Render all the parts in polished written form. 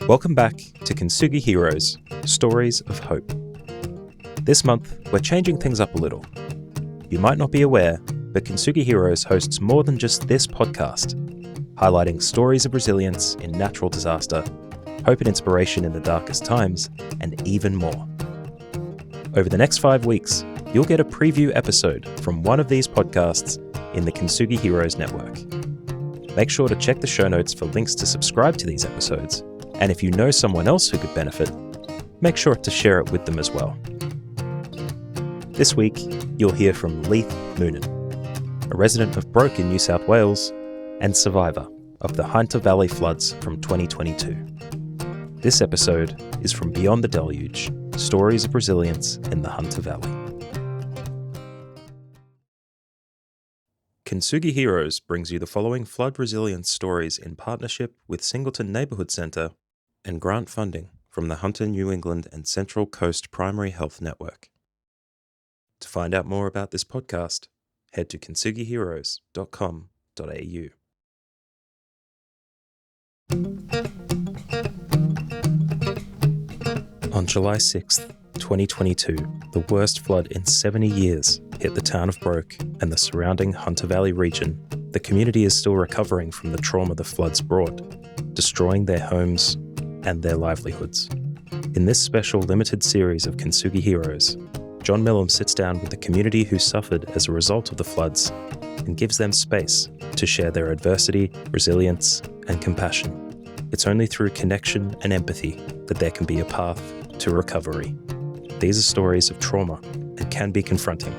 Welcome back to Kintsugi Heroes, Stories of Hope. This month, we're changing things up a little. You might not be aware, but Kintsugi Heroes hosts more than just this podcast, highlighting stories of resilience in natural disaster, hope and inspiration in the darkest times, and even more. Over the next 5 weeks, you'll get a preview episode from one of these podcasts in the Kintsugi Heroes network. Make sure to check the show notes for links to subscribe to these episodes, and if you know someone else who could benefit, make sure to share it with them as well. This week, you'll hear from Leith Moonen, a resident of Broke in New South Wales and survivor of the Hunter Valley floods from 2022. This episode is from Beyond the Deluge, Stories of Resilience in the Hunter Valley. Kintsugi Heroes brings you the following flood resilience stories in partnership with Singleton Neighbourhood Centre and grant funding from the Hunter New England and Central Coast Primary Health Network. To find out more about this podcast, head to kintsugiheroes.com.au. On July 6th, 2022, the worst flood in 70 years hit the town of Broke and the surrounding Hunter Valley region. The community is still recovering from the trauma the floods brought, destroying their homes and their livelihoods. In this special limited series of Kintsugi Heroes, John Millam sits down with the community who suffered as a result of the floods and gives them space to share their adversity, resilience, and compassion. It's only through connection and empathy that there can be a path to recovery. These are stories of trauma and can be confronting.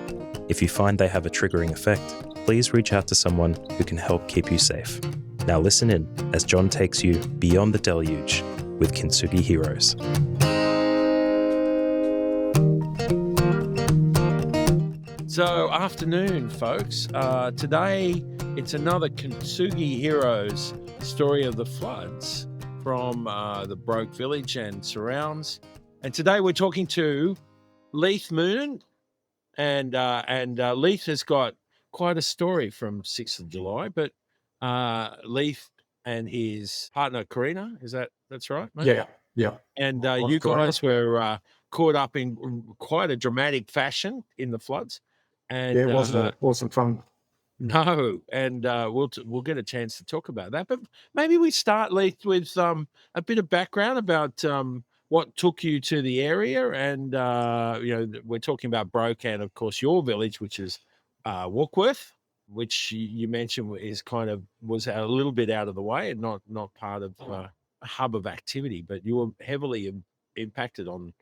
If you find they have a triggering effect, please reach out to someone who can help keep you safe. Now listen in as John takes you beyond the deluge with Kintsugi Heroes. So, afternoon, folks. Today, it's another Kintsugi Heroes story of the floods from the Broke Village and surrounds. And today we're talking to Leith Moonen. And Leith has got quite a story from 6th of July. But Leith and his partner, Karina, that's right, mate? Yeah. And you guys were caught up in quite a dramatic fashion in the floods. And it wasn't fun. No, and we'll get a chance to talk about that. But maybe we start, Leith, with a bit of background about what took you to the area, and we're talking about Broke and, of course, your village, which is Warkworth, which you mentioned was a little bit out of the way and not part of a hub of activity, but you were heavily impacted on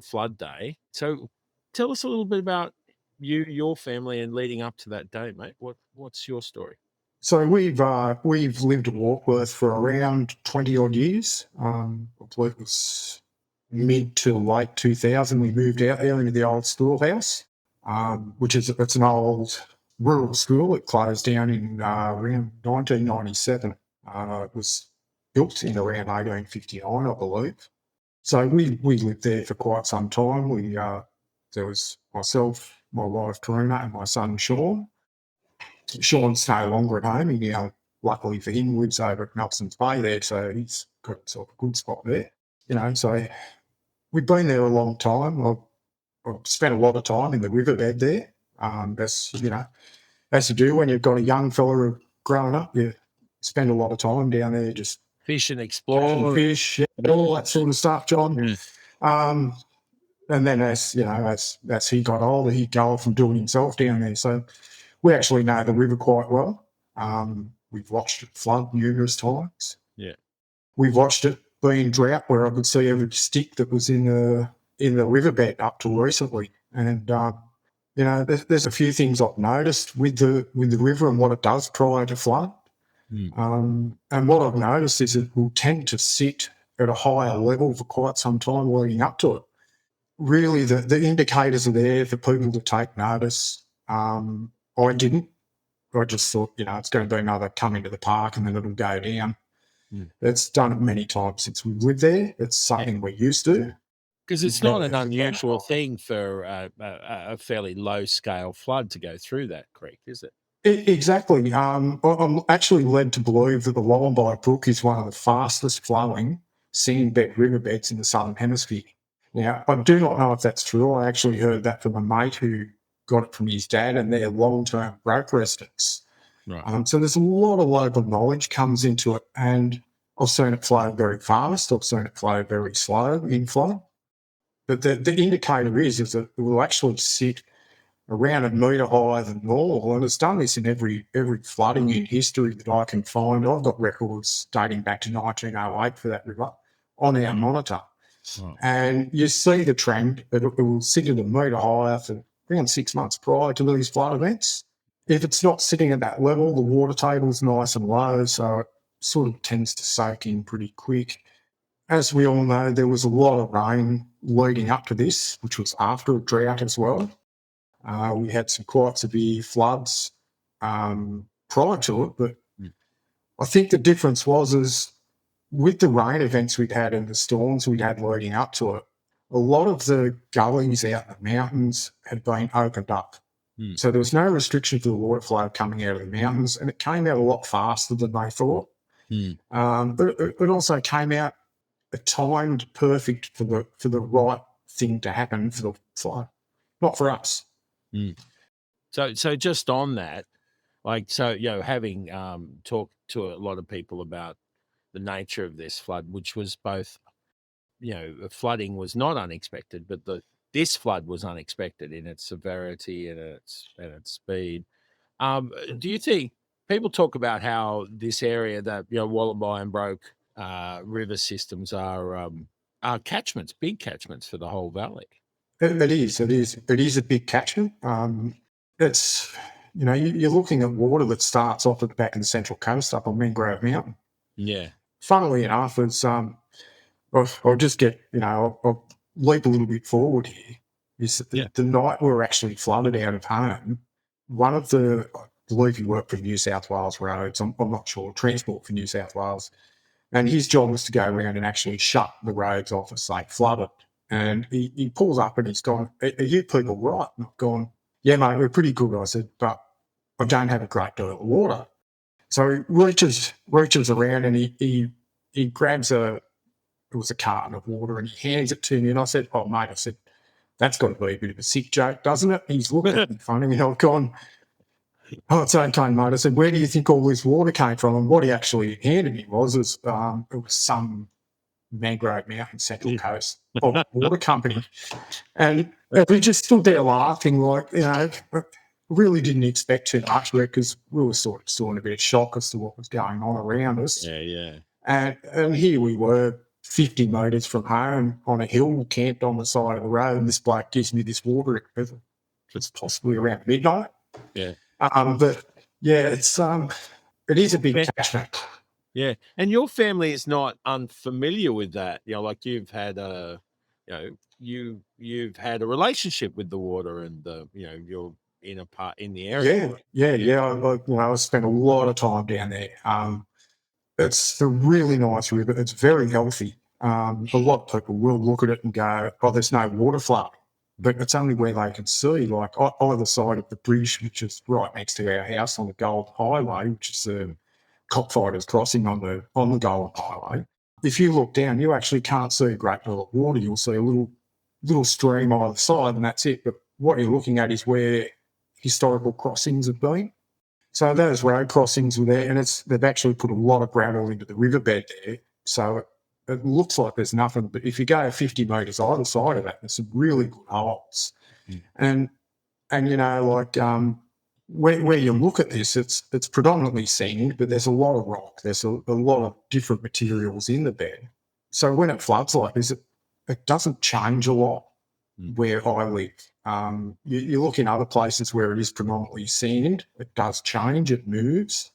flood day. So tell us a little bit about your family and leading up to that day, mate. What's your story? So we've lived at Warkworth for around 20 odd years. I believe it was mid to late 2000. We moved out there into the old schoolhouse, it's an old rural school. It closed down in around 1997. It was built in around 1859, I believe. So we lived there for quite some time. There was myself, my wife Karina, and my son Sean. Sean's no longer at home. He luckily for him, lives over at Nelson's Bay there, so he's got himself a good spot there. So we've been there a long time. I've spent a lot of time in the riverbed there. As you do when you've got a young fella growing up, you spend a lot of time down there just fish and explore, fish, all that sort of stuff, John. Mm. And then as he got older, he'd go off and do it himself down there. So we actually know the river quite well. We've watched it flood numerous times. Yeah. We've watched it being drought where I could see every stick that was in the riverbed up till recently. And there's a few things I've noticed with the river and what it does prior to flood. Mm. And what I've noticed is it will tend to sit at a higher level for quite some time leading up to it. Really, the indicators are there for people to take notice. I didn't. I just thought, it's going to be another come into the park and then it'll go down. Mm. It's done it many times since we lived there. It's something we're used to. Because it's not an unusual thing for a fairly low-scale flood to go through that creek, is it? Exactly. I'm actually led to believe that the Wollombi Brook is one of the fastest flowing seabed riverbeds in the Southern Hemisphere. Now, I do not know if that's true. I actually heard that from a mate who got it from his dad, and they're long-term rope residents. Right. So there's a lot of local knowledge comes into it, and I've seen it flow very fast. I've seen it flow very slow in flow. But the indicator is that it will actually sit around a metre higher than normal, and it's done this in every flooding in history that I can find. I've got records dating back to 1908 for that river on our monitor. Right. And you see the trend. It will sit at a metre higher for around 6 months prior to these flood events. If it's not sitting at that level, the water table's nice and low, so it sort of tends to soak in pretty quick. As we all know, there was a lot of rain leading up to this, which was after a drought as well. We had some quite severe floods prior to it, but I think the difference was with the rain events we'd had and the storms we'd had leading up to it, a lot of the gullies out in the mountains had been opened up. So there was no restriction to the water flow coming out of the mountains, and it came out a lot faster than they thought. But it also came out timed perfect for the right thing to happen for the flow, not for us. So just on that, having talked to a lot of people about the nature of this flood, which was both, the flooding was not unexpected, but this flood was unexpected in its severity and its speed. Do you think people talk about how this area, that Wollombi and Broke river systems are catchments, big catchments for the whole valley? It is a big catchment. It's you're looking at water that starts off at the back of the Central Coast up on Mangrove Mountain. Yeah. Funnily enough, it's I'll just get I'll leap a little bit forward here. Is that the night we were actually flooded out of home, one of the, I believe he worked for New South Wales Roads, I'm not sure, Transport for New South Wales, and his job was to go around and actually shut the roads off as they flooded. And he pulls up and he's gone, "Are you people right?" And I've gone, "Yeah, mate, we're pretty good." I said, "But I don't have a great deal of water." So he reaches around and he grabs it was a carton of water, and he hands it to me, and I said, "Oh, mate," I said, "that's got to be a bit of a sick joke, doesn't it?" He's looking at me funny, and I've gone, "Oh, it's okay, mate." I said, "Where do you think all this water came from?" And what he actually handed me was it was some Mangrove Mountain Central Coast water company. And we just stood there laughing really didn't expect too much of it because we were sort of still in a bit of shock as to what was going on around us. Yeah. And here we were 50 metres from home on a hill, camped on the side of the road, and this bloke gives me this water. It's possibly around midnight. Yeah. But yeah, it is a big catchment. Yeah. And your family is not unfamiliar with that. You've had you've had a relationship with the water and you're in the area. Yeah. I spent a lot of time down there. It's a really nice river. It's very healthy. A lot of people will look at it and go, "Oh, there's no water flow," but it's only where they can see, like either side of the bridge, which is right next to our house on the Gold Highway, which is the cockfighters crossing on the Gold Highway. If you look down, you actually can't see a great deal of water. You'll see a little stream either side, and that's it. But what you're looking at is where historical crossings have been. So those road crossings were there, and they've actually put a lot of gravel into the riverbed there. So it looks like there's nothing, but if you go 50 metres either side of that, there's some really good holes. And where you look at this, it's predominantly sand, but there's a lot of rock. There's a lot of different materials in the bed. So when it floods like this, it doesn't change a lot where I live. You look in other places where it is predominantly sand, it does change, it moves.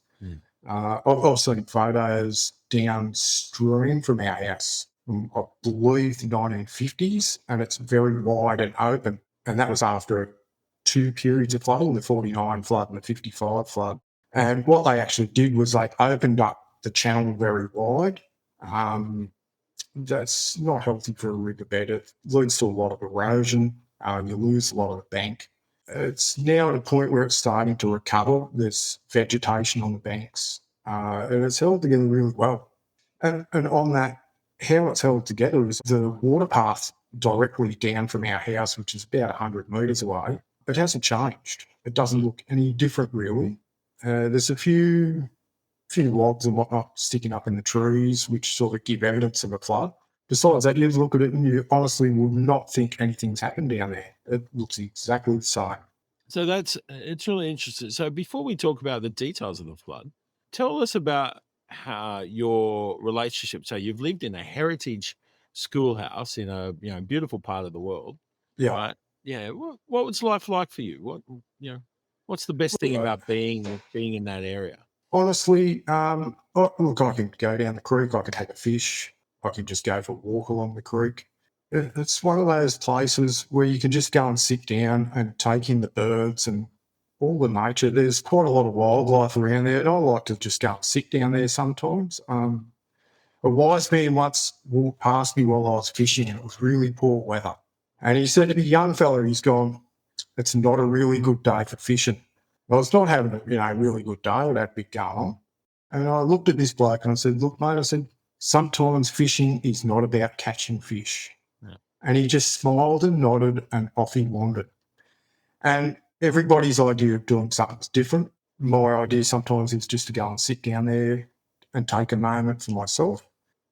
I've seen photos downstream from our house from, I believe, the 1950s, and it's very wide and open. And that was after two periods of flooding, the 49 flood and the 55 flood. And what they actually did was they opened up the channel very wide. That's not healthy for a riverbed. It leads to a lot of erosion. You lose a lot of the bank. It's now at a point where it's starting to recover. There's vegetation on the banks, and it's held together really well. And on that, how it's held together is the water path directly down from our house, which is about 100 metres away. It hasn't changed. It doesn't look any different, really. There's a few logs and whatnot sticking up in the trees, which sort of give evidence of a flood. Besides that, you look at it and you honestly would not think anything's happened down there. It looks exactly the same. So it's really interesting. So before we talk about the details of the flood, tell us about how your relationship. So you've lived in a heritage schoolhouse in a beautiful part of the world, Yeah. right? Yeah. What was life like for you? What's the best thing about being in that area? Honestly, look, I can go down the creek, I can take a fish, I can just go for a walk along the creek. It's one of those places where you can just go and sit down and take in the birds and all the nature. There's quite a lot of wildlife around there, and I like to just go and sit down there sometimes. A wise man once walked past me while I was fishing, and it was really poor weather. And he said to me, young fella, he's gone, it's not a really good day for fishing. I was not having a really good day with that big going on. And I looked at this bloke and I said, look, mate, I said, sometimes fishing is not about catching fish. Yeah. And he just smiled and nodded and off he wandered. And everybody's idea of doing something's different. My idea sometimes is just to go and sit down there and take a moment for myself.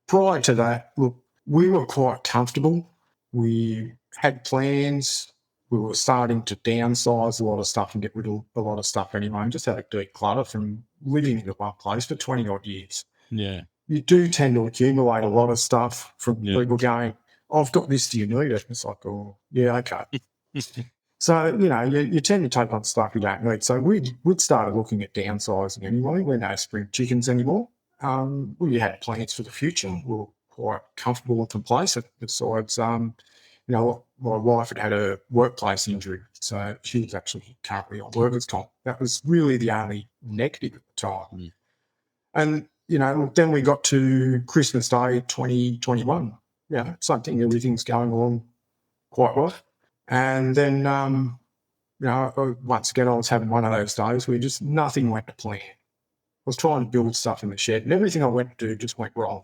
Prior to that, look, we were quite comfortable. We had plans. We were starting to downsize a lot of stuff and get rid of a lot of stuff anyway, and just had to declutter from living in one place for 20 odd years. Yeah. You do tend to accumulate a lot of stuff from people going, I've got this, do you need it? It's like, oh, yeah, okay. So, you tend to take on stuff you don't need. So we'd started looking at downsizing anyway. We're no spring chickens anymore. We had plans for the future. We were quite comfortable and complacent. Besides, my wife had a workplace injury, so she was actually currently on workers' comp. That was really the only negative at the time. And, then we got to Christmas Day 2021. Same thing, everything's going along quite well. And then, once again, I was having one of those days where just nothing went to plan. I was trying to build stuff in the shed, and everything I went to do just went wrong.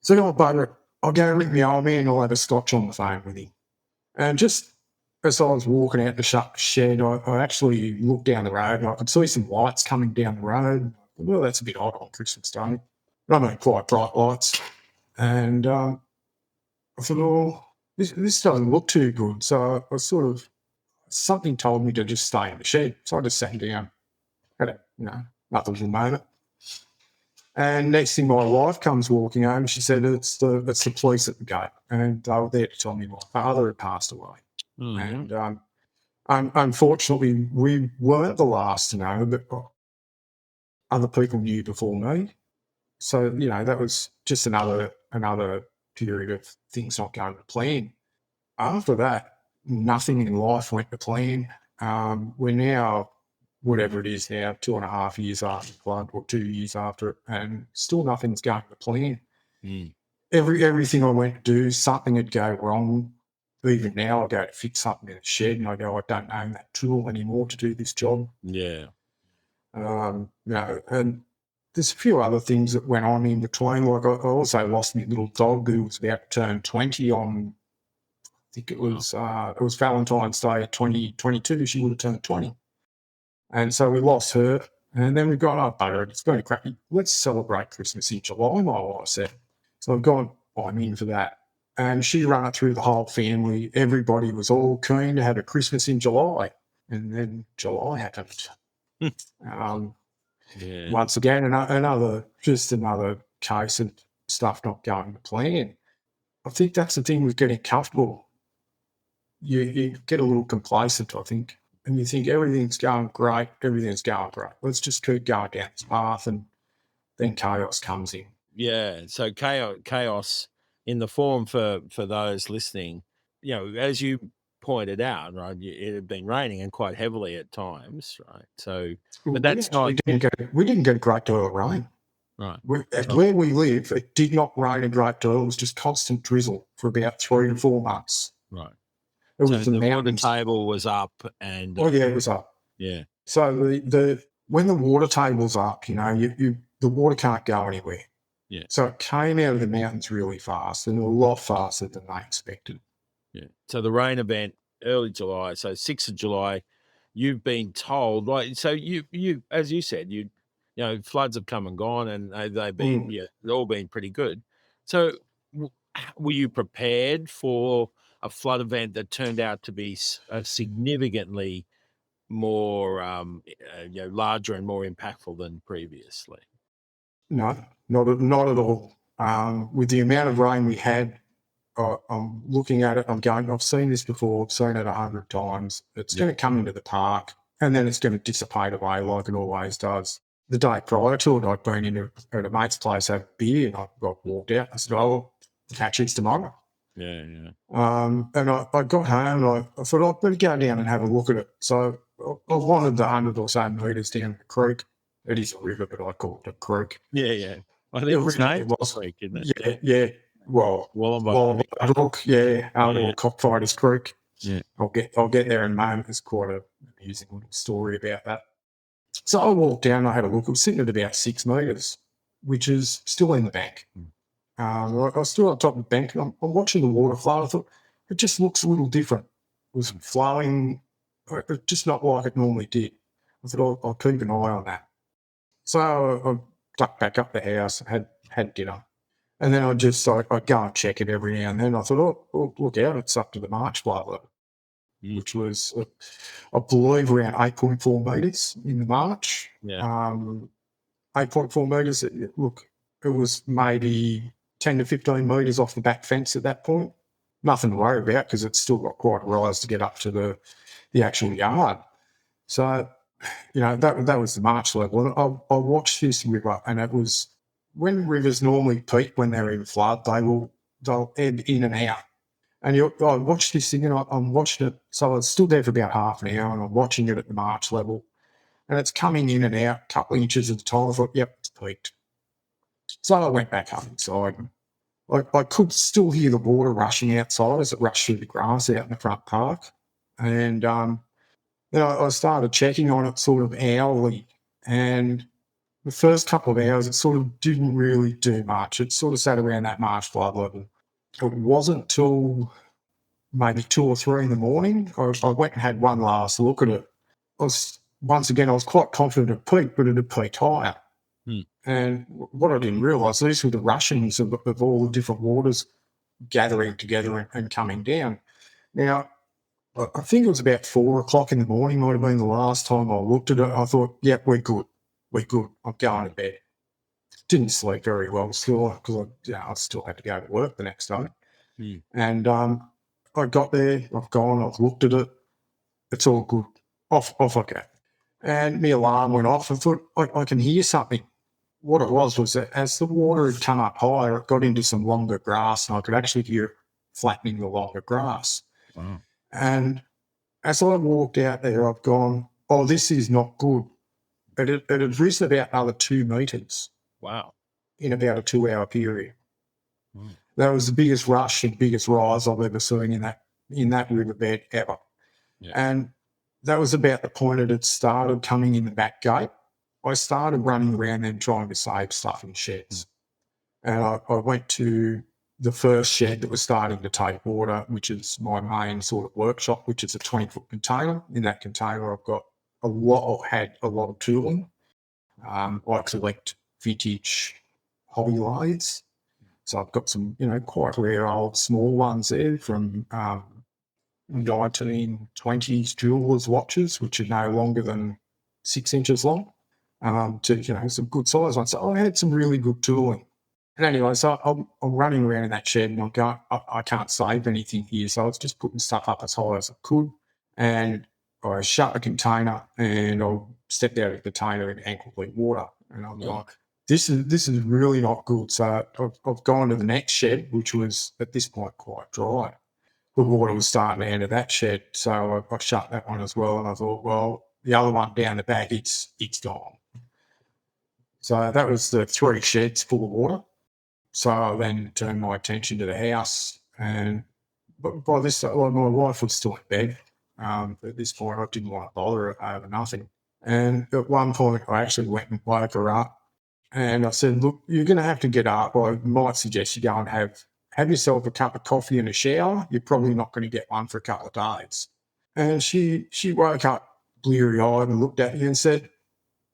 So I'll go ring the old man, I'll have a scotch on the phone with him. And just as I was walking out the shed, I actually looked down the road and I could see some lights coming down the road. Well, that's a bit odd on Christmas Day. I mean, quite bright lights. And I thought, oh, this doesn't look too good. So I sort of, something told me to just stay in the shed. So I just sat down, had a, another little moment. And next thing, my wife comes walking home. She said, it's the police at the gate. And they were there to tell me my father had passed away. Mm-hmm. And unfortunately, we weren't the last to know, but other people knew before me. So, that was just another period of things not going to plan. After that, nothing in life went to plan. We're now, whatever it is now, 2.5 years after the flood, or 2 years after it, and still nothing's going to plan. Everything I went to do, something would go wrong. Even now, I go to fix something in the shed and I go, I don't own that tool anymore to do this job. Yeah. And there's a few other things that went on in between. Like I also lost my little dog who was about to turn 20 on, I think it was Valentine's Day 2022. She would have turned 20. And so we lost her. And then we've gone, oh, bugger, it's going to crappy. Let's celebrate Christmas in July, my wife said. So I've gone, I'm in for that. And she ran it through the whole family. Everybody was all keen to have a Christmas in July. And then July happened. Once again, another case of stuff not going to plan. I think that's the thing with getting comfortable. You get a little complacent, I think, and you think everything's going great. Let's just keep going down this path, and then chaos comes in. Yeah, so chaos in the form for those listening, as you pointed out, right, it had been raining and quite heavily at times, right? So, but that's not. We didn't get a great deal of rain. Right. Where we live, it did not rain a great deal. It was just constant drizzle for about 3 to 4 months. Right. It So was the water table was up, and it was up. Yeah. So when the water table's up, the water can't go anywhere. Yeah. So it came out of the mountains really fast and a lot faster than they expected. Yeah. So the rain event, early July, so 6th of July, you've been told, like, so you as you said, floods have come and gone, and they've been, they've all been pretty good. So were you prepared for a flood event that turned out to be significantly more, larger and more impactful than previously? No, not at all. With the amount of rain we had, I'm looking at it, I'm going, I've seen this before, I've seen it 100 times. It's going to come into the park and then it's going to dissipate away like it always does. The day prior to it, I'd been at a mate's place, had a beer, and I got walked out. I said, oh, catch this tomorrow. Yeah, yeah. And I got home and I thought, I'd better go down and have a look at it. So I wanted the 100 or so metres down the creek. It is a river, but I call it a creek. Yeah, yeah. I think it's named Creek, isn't it? Yeah, yeah. Well, or Cockfighters Creek. Yeah. I'll get there in a moment. There's quite an amusing little story about that. So I walked down, I had a look. It was sitting at about 6 metres, which is still in the bank. I was still on top of the bank. I'm watching the water flow. I thought, it just looks a little different. It was flowing, just not like it normally did. I thought, I'll keep an eye on that. So I ducked back up the house, had dinner. And then I'd go and check it every now and then. I thought, oh, look out, it's up to the March flood level, which was, I believe, around 8.4 metres in the March. Yeah. 8.4 metres, look, it was maybe 10 to 15 metres off the back fence at that point. Nothing to worry about because it's still got quite a rise to get up to the actual yard. So, that was the March level. And I watched this river, and it was, when rivers normally peak when they're in flood, they'll ebb in and out. And I watched this thing, and I'm watching it. So I stood there for about half an hour, and I'm watching it at the March level, and it's coming in and out, a couple of inches at a time. I thought, yep, it's peaked. So I went back up inside. I could still hear the water rushing outside as it rushed through the grass out in the front park. And then I started checking on it sort of hourly, and the first couple of hours, it sort of didn't really do much. It sort of sat around that March flood level. It wasn't till maybe 2 or 3 in the morning. I went and had one last look at it. I was quite confident it peaked, but it had peaked higher. And what I didn't realise, these were the rushings of all the different waters gathering together and coming down. Now, I think it was about 4 o'clock in the morning, might have been the last time I looked at it. I thought, yep, we're good. We're good. I'm going to bed. Didn't sleep very well still because I still had to go to work the next day. And I got there, I've looked at it. It's all good. Off I go. And my alarm went off. I thought, I can hear something. What it was that as the water had come up higher, it got into some longer grass, and I could actually hear it flattening the longer grass. Wow. And as I walked out there, I've gone, oh, this is not good. It had risen about another 2 metres. Wow. In about a 2-hour period. That was the biggest rush and biggest rise I've ever seen in that riverbed ever. Yeah. And that was about the point it had started coming in the back gate. I started running around then trying to save stuff in sheds. And I went to the first shed that was starting to take water, which is my main sort of workshop, which is a 20-foot container. In that container, I've got a lot of tooling. I collect vintage hobby lathes. So I've got some, quite rare old small ones there from 1920s jewellers' watches, which are no longer than 6 inches long, to, some good size ones. So I had some really good tooling. And anyway, so I'm running around in that shed and I'm going, I can't save anything here. So I was just putting stuff up as high as I could. And I shut the container and I stepped out of the container in ankle-deep water. And I'm like, this is really not good. So I've gone to the next shed, which was at this point quite dry. The water was starting to enter that shed, so I shut that one as well. And I thought, well, the other one down the back, it's gone. So that was the 3 sheds full of water. So I then turned my attention to the house, and by this time, my wife was still in bed. At this point, I didn't want to bother her over nothing. And at one point, I actually went and woke her up. And I said, look, you're going to have to get up. I might suggest you go and have yourself a cup of coffee and a shower. You're probably not going to get one for a couple of days. And she woke up bleary-eyed and looked at me and said,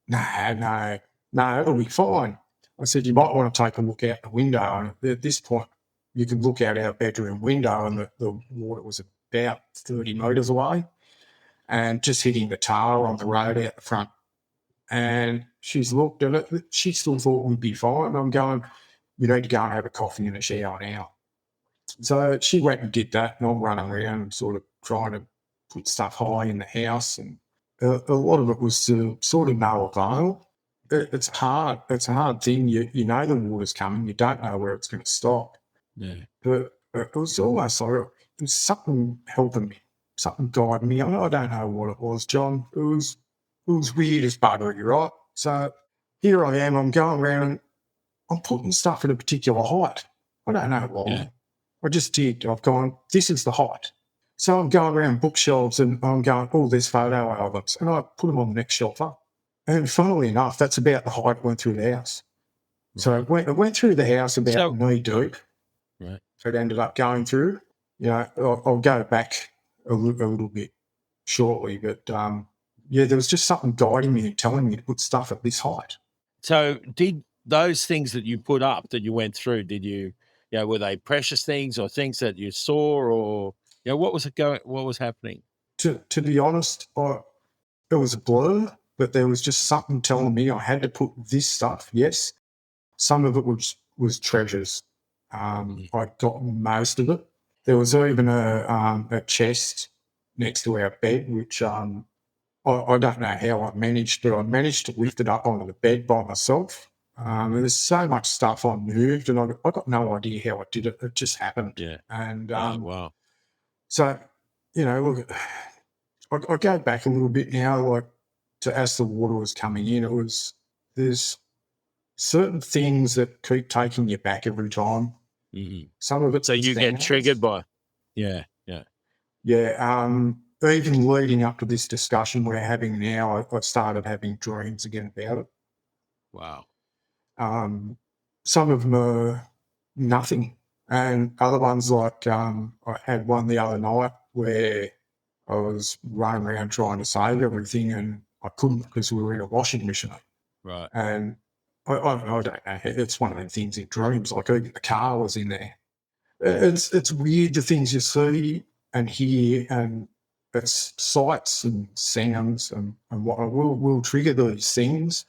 no, it'll be fine. I said, you might want to take a look out the window. And at this point, you could look out our bedroom window and the water was about 30 metres away and just hitting the tar on the road out the front. And she's looked at it. She still thought we'd be fine. And I'm going, you need to go and have a coffee and a shower now. So she went and did that, and I'm running around sort of trying to put stuff high in the house. And a lot of it was to sort of no avail. It's hard. It's a hard thing. You know the water's coming. You don't know where it's going to stop. Yeah. But it was almost like it was something helping me, something guiding me. I don't know what it was, John. It was weird as buggery, right? So here I am. I'm going around and I'm putting stuff at a particular height. I don't know why. Yeah. I just did. I've gone, this is the height. So I'm going around bookshelves and I'm going, oh, there's photo albums. And I put them on the next shelf up. And funnily enough, that's about the height it went through the house. So it went through the house about knee deep. Right. So it ended up going through. You know, I'll go back a little bit shortly. But, yeah, there was just something guiding me and telling me to put stuff at this height. So did those things that you put up that you went through, were they precious things or things that you saw, or what was happening? To be honest, it was a blur, but there was just something telling me I had to put this stuff. Yes, some of it was treasures. I got most of it. There was even a chest next to our bed, which I don't know how I managed, but I managed to lift it up onto the bed by myself. There's so much stuff I moved, and I got no idea how I did it. It just happened. Yeah. And Wow. so, look, I go back a little bit now, like as the water was coming in, there's certain things that keep taking you back every time. Mm-hmm. Some of it. So you get triggered by. Yeah. Even leading up to this discussion we're having now, I started having dreams again about it. Wow. Some of them are nothing, and other ones like I had one the other night where I was running around trying to save everything and I couldn't because we were in a washing machine. Right. And I don't know, it's one of the things in dreams, like even the car was in there. It's weird the things you see and hear, and it's sights and sounds and what will trigger these things.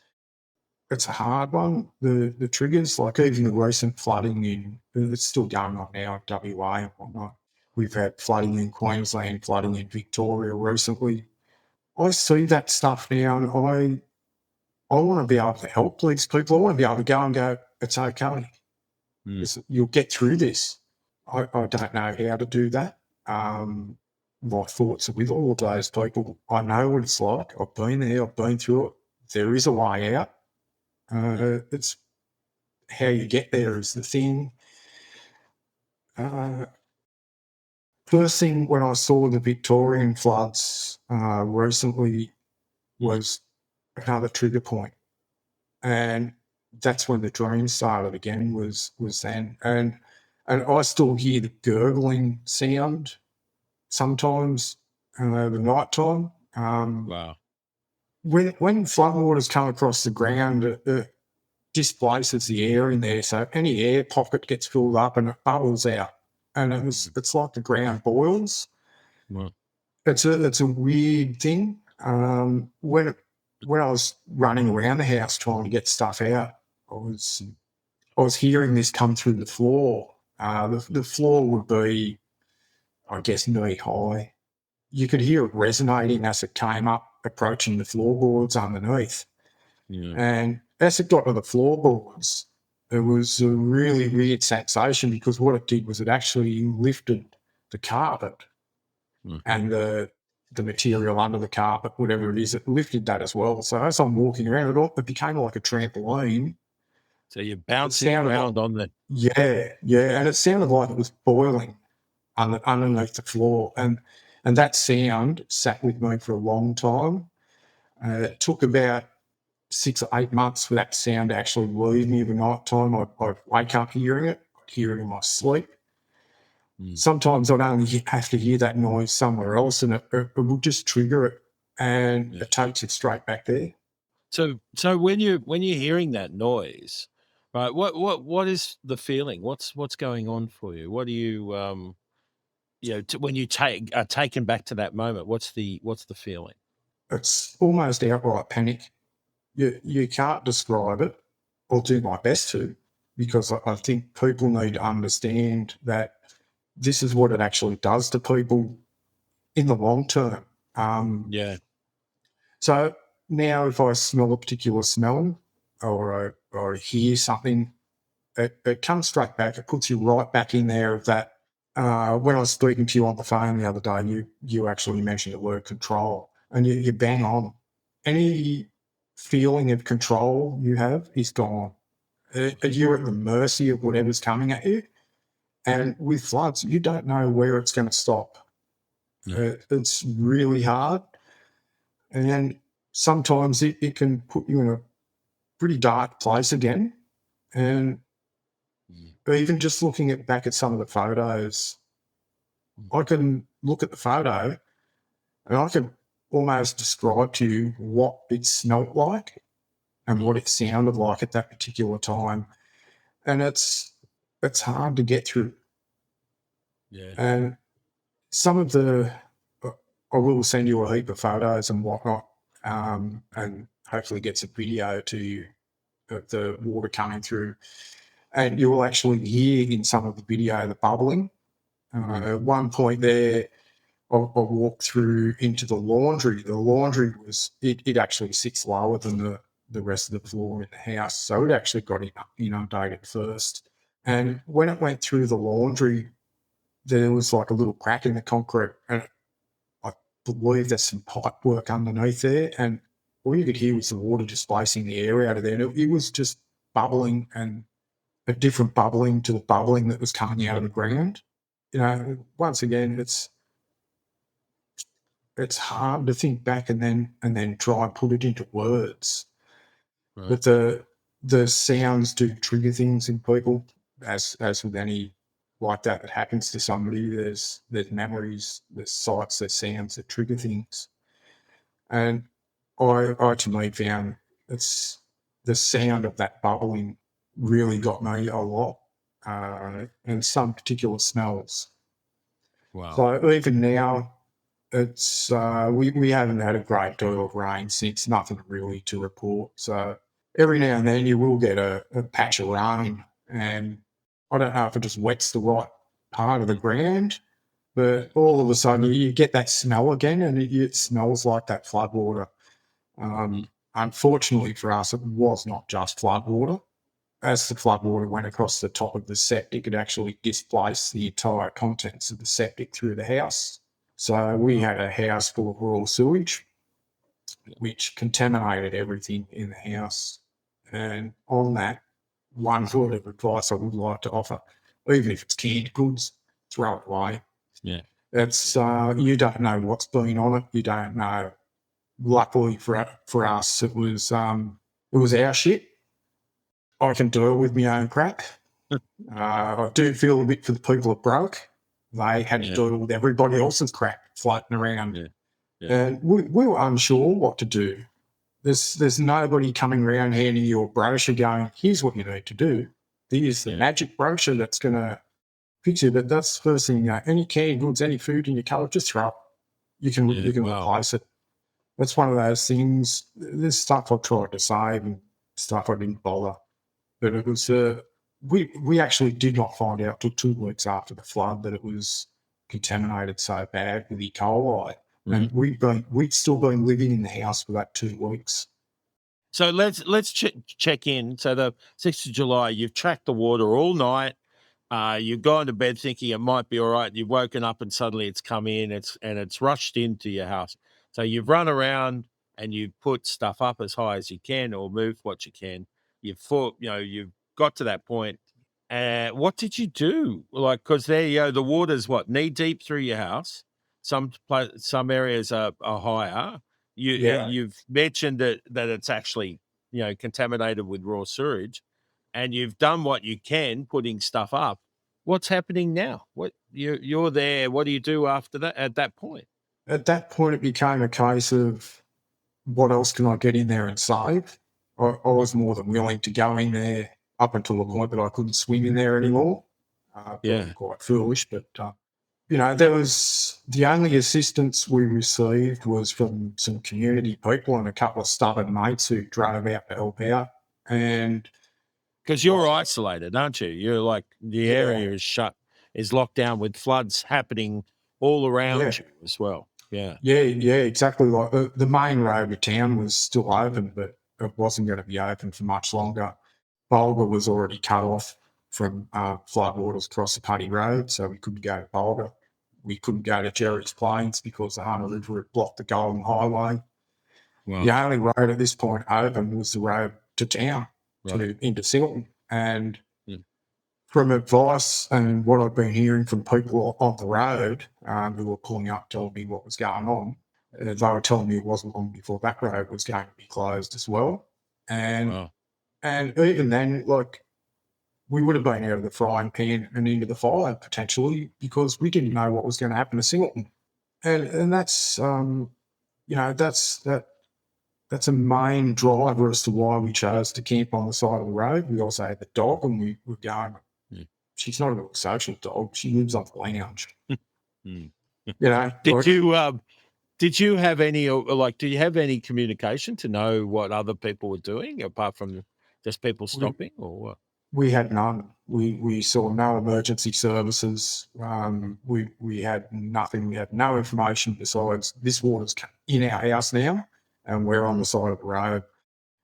It's a hard one, the triggers, like even the recent flooding it's still going on now in WA and whatnot. We've had flooding in Queensland, flooding in Victoria recently. I see that stuff now and I want to be able to help these people. I want to be able to go and go, it's okay. You'll get through this. I don't know how to do that. My thoughts are with all of those people. I know what it's like. I've been there. I've been through it. There is a way out. It's how you get there is the thing. First thing when I saw the Victorian floods recently was another trigger point. And that's when the dream started again, was then. And I still hear the gurgling sound sometimes the night time. Wow. When floodwaters come across the ground, it displaces the air in there. So any air pocket gets filled up and it bubbles out. And it's like the ground boils. Wow. It's a weird thing. When I was running around the house trying to get stuff out, I was hearing this come through the floor. The floor would be, I guess, knee high. You could hear it resonating as it came up, approaching the floorboards underneath. Yeah. And as it got to the floorboards, it was a really weird sensation because what it did was it actually lifted the carpet and the material under the carpet, whatever it is, it lifted that as well. So as I'm walking around, it became like a trampoline. So you're bouncing around on the... Yeah, and it sounded like it was boiling underneath the floor. And that sound sat with me for a long time. It took about 6 or 8 months for that sound to actually leave me every night time. I wake up hearing it, hear it in my sleep. Sometimes I'd only have to hear that noise somewhere else, and it will just trigger it, and it takes it straight back there. So when you're hearing that noise, right? What is the feeling? What's going on for you? What do you when you are taken back to that moment? What's the feeling? It's almost outright panic. You can't describe it. I'll do my best to, because I think people need to understand that this is what it actually does to people in the long term. So now if I smell a particular smell or I hear something, it comes straight back. It puts you right back in there of that. When I was speaking to you on the phone the other day, you actually mentioned the word control, and you bang on. Any feeling of control you have is gone. You're at the mercy of whatever's coming at you. And with floods, you don't know where it's going to stop. It's really hard. And sometimes it can put you in a pretty dark place again. And even just looking back at some of the photos, I can look at the photo and I can almost describe to you what it smelt like and what it sounded like at that particular time. And it's hard to get through. Yeah. And some of I will send you a heap of photos and whatnot, and hopefully get some video to you of the water coming through. And you will actually hear in some of the video the bubbling. At one point there, I walked through into the laundry. The laundry it actually sits lower than the rest of the floor in the house, so it actually got inundated first. And when it went through the laundry, there was like a little crack in the concrete, and I believe there's some pipe work underneath there, and all you could hear was the water displacing the air out of there. And it was just bubbling, and a different bubbling to the bubbling that was coming out of the ground. Once again, it's hard to think back and then try and put it into words. Right. But the sounds do trigger things in people, as with any like that happens to somebody. There's memories, there's sights, there's sounds that trigger things. And I to me found it's the sound of that bubbling really got me a lot, and some particular smells. Wow. So even now, it's we haven't had a great deal of rain since, nothing really to report. So every now and then you will get a patch of rain, and I don't know if it just wets the right part of the ground, but all of a sudden you get that smell again, and it smells like that floodwater. Unfortunately for us, it was not just floodwater. As the floodwater went across the top of the septic, it actually displaced the entire contents of the septic through the house. So we had a house full of raw sewage, which contaminated everything in the house. And on that, one word of advice I would like to offer, even if it's canned goods, throw it away. Yeah. It's you don't know what's been on it. You don't know. Luckily for us, it was our shit. I can deal with my own crap. I do feel a bit for the people that broke. They had to deal with everybody else's crap floating around. Yeah. And we were unsure what to do. There's nobody coming around handing you a brochure going, here's what you need to do. Here's the magic brochure that's going to fix it. But that's the first thing, any canned goods, any food in your cupboard, just throw it. You can replace it. That's one of those things. There's stuff I tried to save and stuff I didn't bother. But it was, we actually did not find out till 2 weeks after the flood that it was contaminated so bad with E. coli. And we'd still been living in the house for that 2 weeks. So let's check in. So the 6th of July, you've tracked the water all night. You've gone to bed thinking it might be all right. You've woken up and suddenly it's come in. It's rushed into your house. So you've run around and you've put stuff up as high as you can or moved what you can. You've got to that point. What did you do? Like, because there, the water's knee deep through your house. Some areas are higher. You've mentioned that it's actually contaminated with raw sewage, and you've done what you can, putting stuff up. What's happening now? What you're there? What do you do after that? At that point, it became a case of what else can I get in there and save? I was more than willing to go in there up until the point that I couldn't swim in there anymore. Probably quite foolish, but there was the only assistance we received was from some community people and a couple of stubborn mates who drove out to help out. And because you're isolated, aren't you? You're like the area is locked down with floods happening all around you as well. Yeah, exactly. Like the main road to town was still open, but it wasn't going to be open for much longer. Bulga was already cut off from floodwaters across the Putty Road, so we couldn't go to Bulga. We couldn't go to Jerry's Plains because the Hunter River had blocked the Golden Highway. Wow. The only road at this point open was the road to town, into Silton. And from advice and what I've been hearing from people on the road who were pulling up, telling me what was going on, they were telling me it wasn't long before that road was going to be closed as well. And even then, we would have been out of the frying pan and into the fire potentially because we didn't know what was going to happen to Singleton. And that's, that's a main driver as to why we chose to camp on the side of the road. We also had the dog, and we were going, she's not a social dog. She lives on the lounge. Did you have any, do you have any communication to know what other people were doing apart from just people stopping or what? We had none. We saw no emergency services. We had nothing. We had no information besides this water's in our house now, and we're on the side of the road.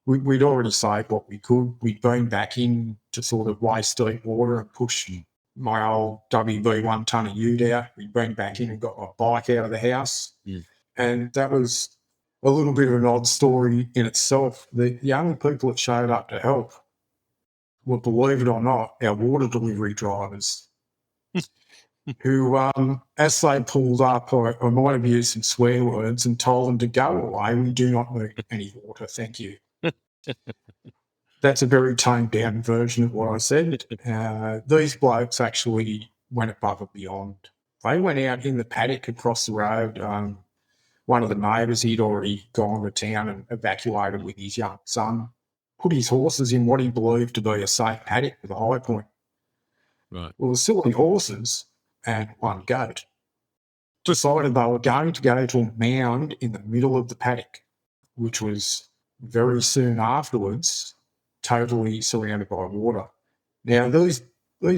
We'd already saved what we could. We'd been back in to sort of waist deep water and push my old WB1 tonne of ute out. We'd been back in and got my bike out of the house. And that was a little bit of an odd story in itself. The only people that showed up to help were, believe it or not, our water delivery drivers who, as they pulled up, I might have used some swear words and told them to go away. We do not need any water, thank you. That's a very toned down version of what I said. These blokes actually went above and beyond. They went out in the paddock across the road. One of the neighbours, he'd already gone to town and evacuated with his young son, put his horses in what he believed to be a safe paddock with a high point. Right. Well, the silly horses and one goat decided they were going to go to a mound in the middle of the paddock, which was very soon afterwards totally surrounded by water. Now, these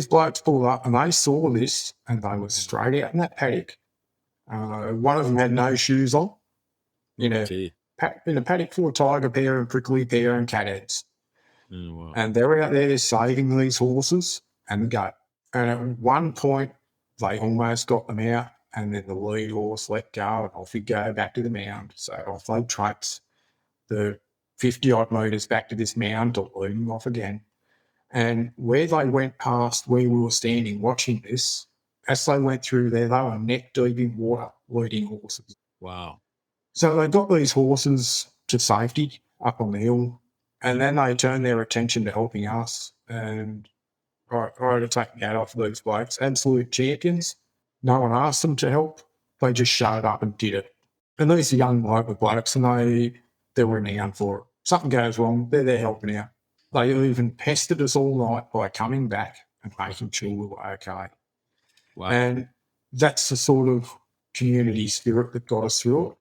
blokes pulled up and they saw this and they were straight out in that paddock. One of them had no shoes on in a paddock full of tiger pear and prickly pear and catheads. Oh, wow. And they're out there saving these horses and the goat. And at one point, they almost got them out, and then the lead horse let go, and off he'd go back to the mound. So off they traipsed the 50-odd metres back to this mound to lead them off again. And where they went past where we were standing watching this, as they went through there, they were neck deep in water, leading horses. Wow. So they got these horses to safety up on the hill, and then they turned their attention to helping us. And I had to take my hat off these blokes, absolute champions. No one asked them to help. They just showed up and did it. And these are young local blokes, and they were renowned for it. Something goes wrong, they're there helping out. They even pestered us all night by coming back and making sure we were okay. Wow. And that's the sort of community spirit that got us through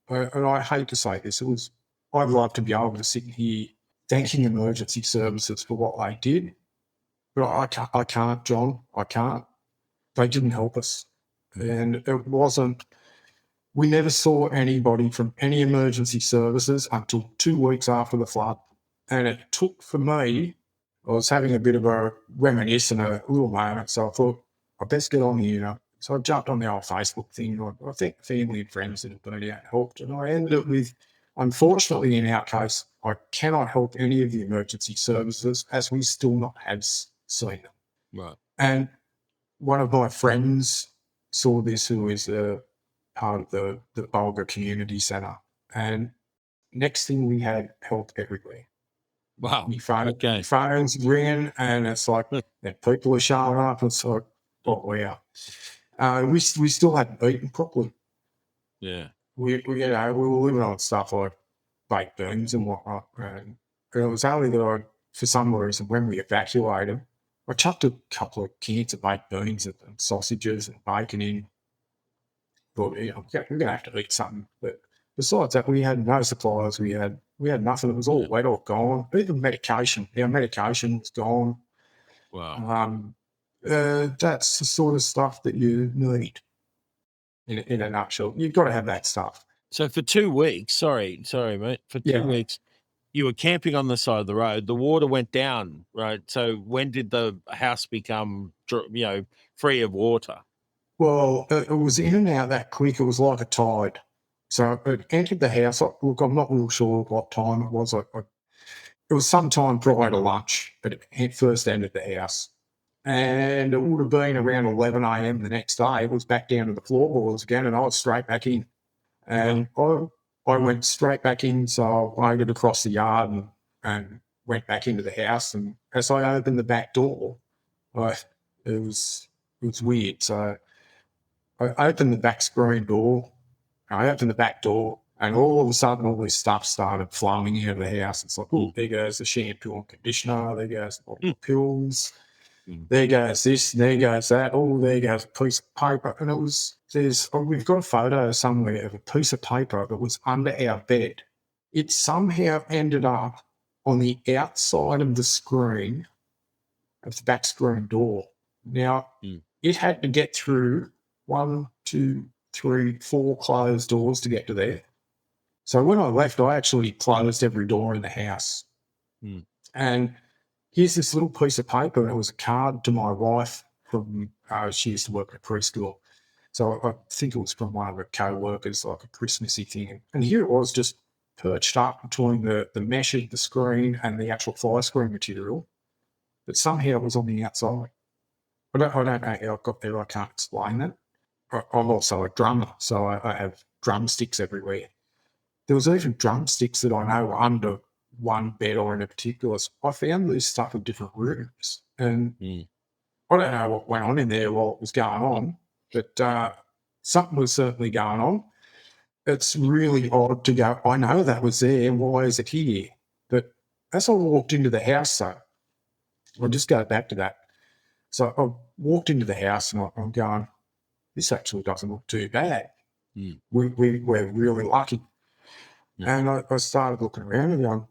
it. And I hate to say this, I'd love to be able to sit here thanking emergency services for what they did, but I can't, John. I can't. They didn't help us. And it wasn't, we never saw anybody from any emergency services until 2 weeks after the flood. And it took, for me, I was having a bit of a reminisce and a little moment, so I thought, I best get on here. So I jumped on the old Facebook thing. I think family and friends that had been out helped. And I ended up with, unfortunately, in our case, I cannot help any of the emergency services as we still not have seen them. Right. And one of my friends saw this, who is a part of the Bulga Community Centre. And next thing, we had help everywhere. Wow. Your Okay. phone's ringing, and it's like people are showing up. It's like, oh wow. We still hadn't eaten properly. Yeah. We were living on stuff like baked beans and whatnot, and it was only that for some reason, when we evacuated, I chucked a couple of cans of baked beans and sausages and bacon in. Thought, we're going to have to eat something. But besides that, we had no supplies. We had nothing. It was all wet or gone. Even medication. Our medication was gone. Wow. That's the sort of stuff that you need in a nutshell. You've got to have that stuff. So for 2 weeks, sorry, mate. For 2 weeks, you were camping on the side of the road. The water went down, right? So when did the house become, free of water? Well, it was in and out that quick. It was like a tide. So it entered the house. Look, I'm not real sure what time it was. It was sometime prior to lunch, but it first entered the house. And it would have been around 11 a.m. the next day. It was back down to the floorboards again, and I was straight back in. And I went straight back in, so I waded across the yard and went back into the house. And as I opened the back door, it was weird. So I opened the back screen door. I opened the back door, and all of a sudden, all this stuff started flowing out of the house. It's like, oh, there goes the shampoo and conditioner. There goes the pills. There goes this. There goes that. Oh, there goes a piece of paper. And we've got a photo somewhere of a piece of paper that was under our bed. It somehow ended up on the outside of the screen of the back screen door. Now, it had to get through 1, 2, 3, 4 closed doors to get to there. So when I left, I actually closed every door in the house. And here's this little piece of paper, and it was a card to my wife from, she used to work at a preschool. So I think it was from one of her co-workers, like a Christmassy thing. And here it was, just perched up between the mesh of the screen and the actual fire screen material. But somehow it was on the outside. I don't know how it got there. I can't explain that. I'm also a drummer, so I have drumsticks everywhere. There was even drumsticks that I know were under one bed or in a particular. I found this stuff in different rooms, and I don't know what went on in there while it was going on, but something was certainly going on. It's really odd to go, I know that was there. Why is it here? But as I walked into the house, though, I'll just go back to that. So I walked into the house and I'm going, this actually doesn't look too bad. We're really lucky. And I started looking around and going,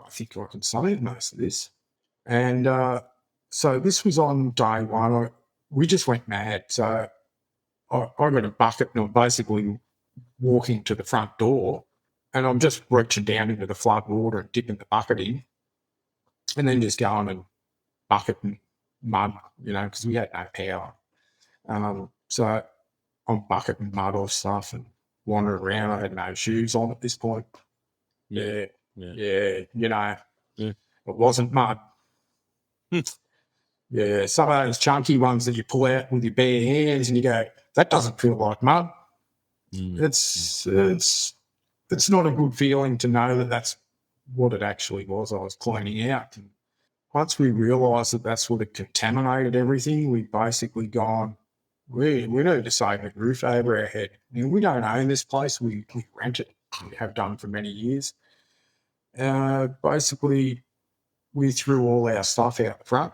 I think I can save most of this. And so this was on day one. We just went mad. So I got a bucket and I'm basically walking to the front door and I'm just reaching down into the flood water and dipping the bucket in and then just going and bucket and mud, because we had no power. So I'm bucketing mud off stuff and wandering around. I had no shoes on at this point. Yeah. It wasn't mud. Yeah, some of those chunky ones that you pull out with your bare hands and you go, that doesn't feel like mud. It's not a good feeling to know that that's what it actually was I was cleaning out. And once we realised that that's what had contaminated everything, we basically gone, we need to save a roof over our head. We don't own this place. We rent it. We have done for many years. Basically, we threw all our stuff out the front.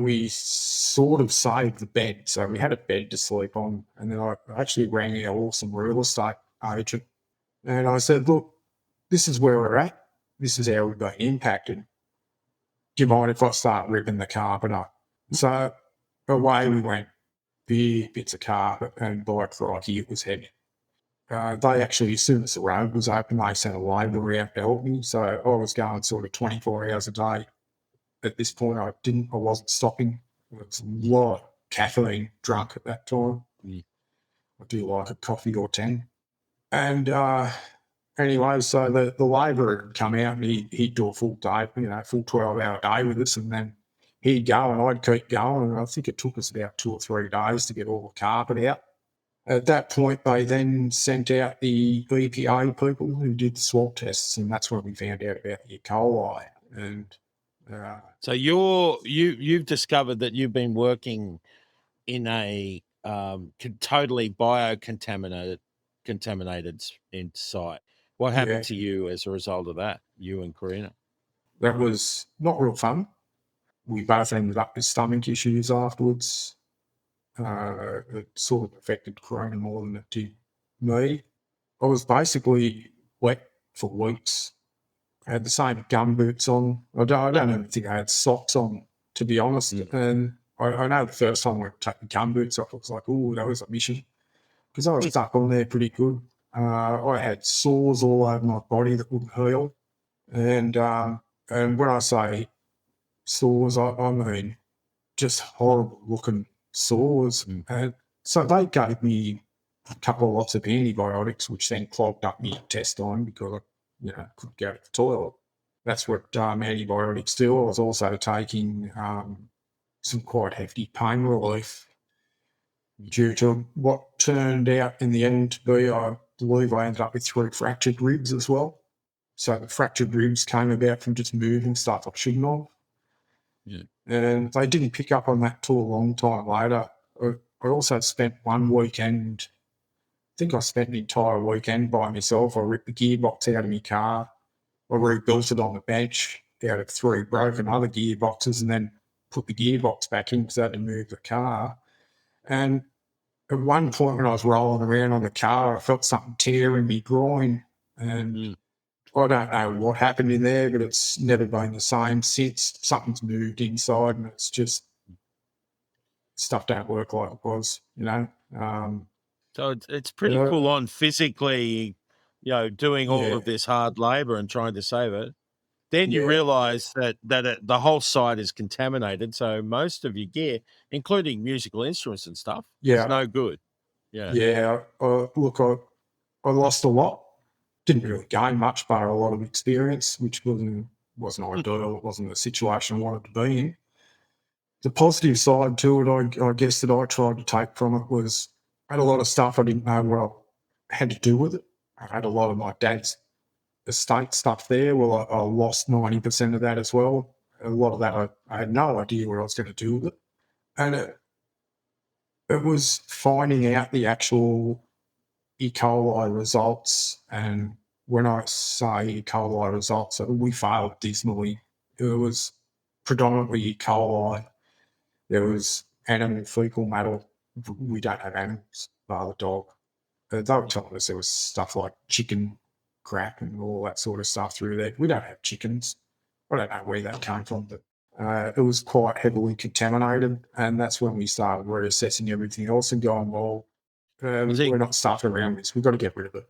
We sort of saved the bed. So we had a bed to sleep on. And then I actually rang our awesome real estate agent. And I said, look, this is where we're at. This is how we've been impacted. Do you mind if I start ripping the carpet up? So away we went. Big bits of carpet, and by crikey, it was heavy. They actually, as soon as the road was open, they sent a labourer out to help me. So I was going sort of 24 hours a day. At this point, I wasn't stopping. There was a lot of caffeine drunk at that time. I do like a coffee or 10. And anyway, so the labourer would come out and he'd do a full day, full 12-hour day with us, and then he'd go and I'd keep going. And I think it took us about 2 or 3 days to get all the carpet out. At that point, they then sent out the EPA people who did the swab tests, and that's when we found out about the E. coli. And So you've discovered that you've been working in a totally contaminated in site. What happened yeah, to you as a result of that? You and Karina. that was not real fun. We both ended up with stomach issues afterwards. It sort of affected Corona more than it did me. I was basically wet for weeks. I had the same gum boots on. I don't even think I had socks on, to be honest. And I know the first time I took the gum boots off, I was like, oh, that was a mission. Because I was stuck on there pretty good. I had sores all over my body that wouldn't heal. And when I say sores, I mean just horrible looking sores. And so they gave me a couple of lots of antibiotics, which then clogged up my intestine because I couldn't go to the toilet. That's what antibiotics do. I was also taking some quite hefty pain relief due to what turned out in the end to be, I believe I ended up with 3 fractured ribs as well. So the fractured ribs came about from just moving stuff I shouldn't have. Yeah. And they didn't pick up on that till a long time later. I also spent one weekend, I think I spent an entire weekend by myself. I ripped the gearbox out of my car. I rebuilt it on the bench out of 3 broken other gearboxes and then put the gearbox back in because I had to move the car. And at one point when I was rolling around on the car, I felt something tear in my groin. And I don't know what happened in there, but it's never been the same since. Something's moved inside and it's just stuff don't work like it was, So it's pretty full on physically, doing all Yeah. of this hard labor and trying to save it. Then you Yeah. realize that the whole site is contaminated. So most of your gear, including musical instruments and stuff, Yeah. is no good. Yeah. Yeah. Look, I lost a lot. Didn't really gain much, but a lot of experience, which wasn't ideal. It wasn't the situation I wanted to be in. The positive side to it, I guess, that I tried to take from it was I had a lot of stuff I didn't know what I had to do with it. I had a lot of my dad's estate stuff there. Well, I lost 90% of that as well. A lot of that I had no idea what I was going to do with it. And it was finding out the actual E. coli results. And when I say E. coli results, we failed dismally. It was predominantly E. coli. There was animal fecal matter. We don't have animals, bar the dog. They were telling us there was stuff like chicken crap and all that sort of stuff through there. We don't have chickens. I don't know where that came from, but it was quite heavily contaminated. And that's when we started reassessing everything else and going, well, we're not stuffing around this. We've got to get rid of it.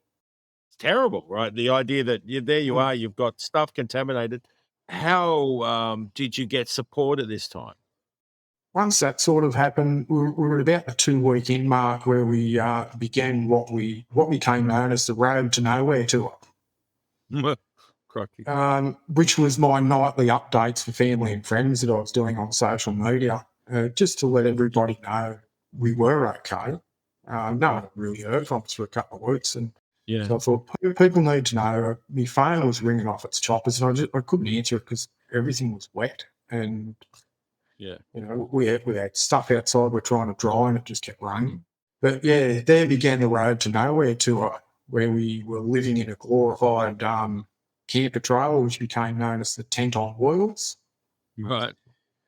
It's terrible, right? The idea that there you are, you've got stuff contaminated. How did you get support at this time? Once that sort of happened, we were at about the 2-week in mark where we began what became known as the Road to Nowhere tour. Crikey. Which was my nightly updates for family and friends that I was doing on social media, just to let everybody know we were okay. No one really heard from us for a couple of weeks, and so I thought people need to know. My phone was ringing off its choppers, and I couldn't answer it because everything was wet, and we had stuff outside we're trying to dry, and it just kept raining. But yeah, there began the Road to Nowhere tour, where we were living in a glorified camper trailer, which became known as the Tent on Wheels. Right.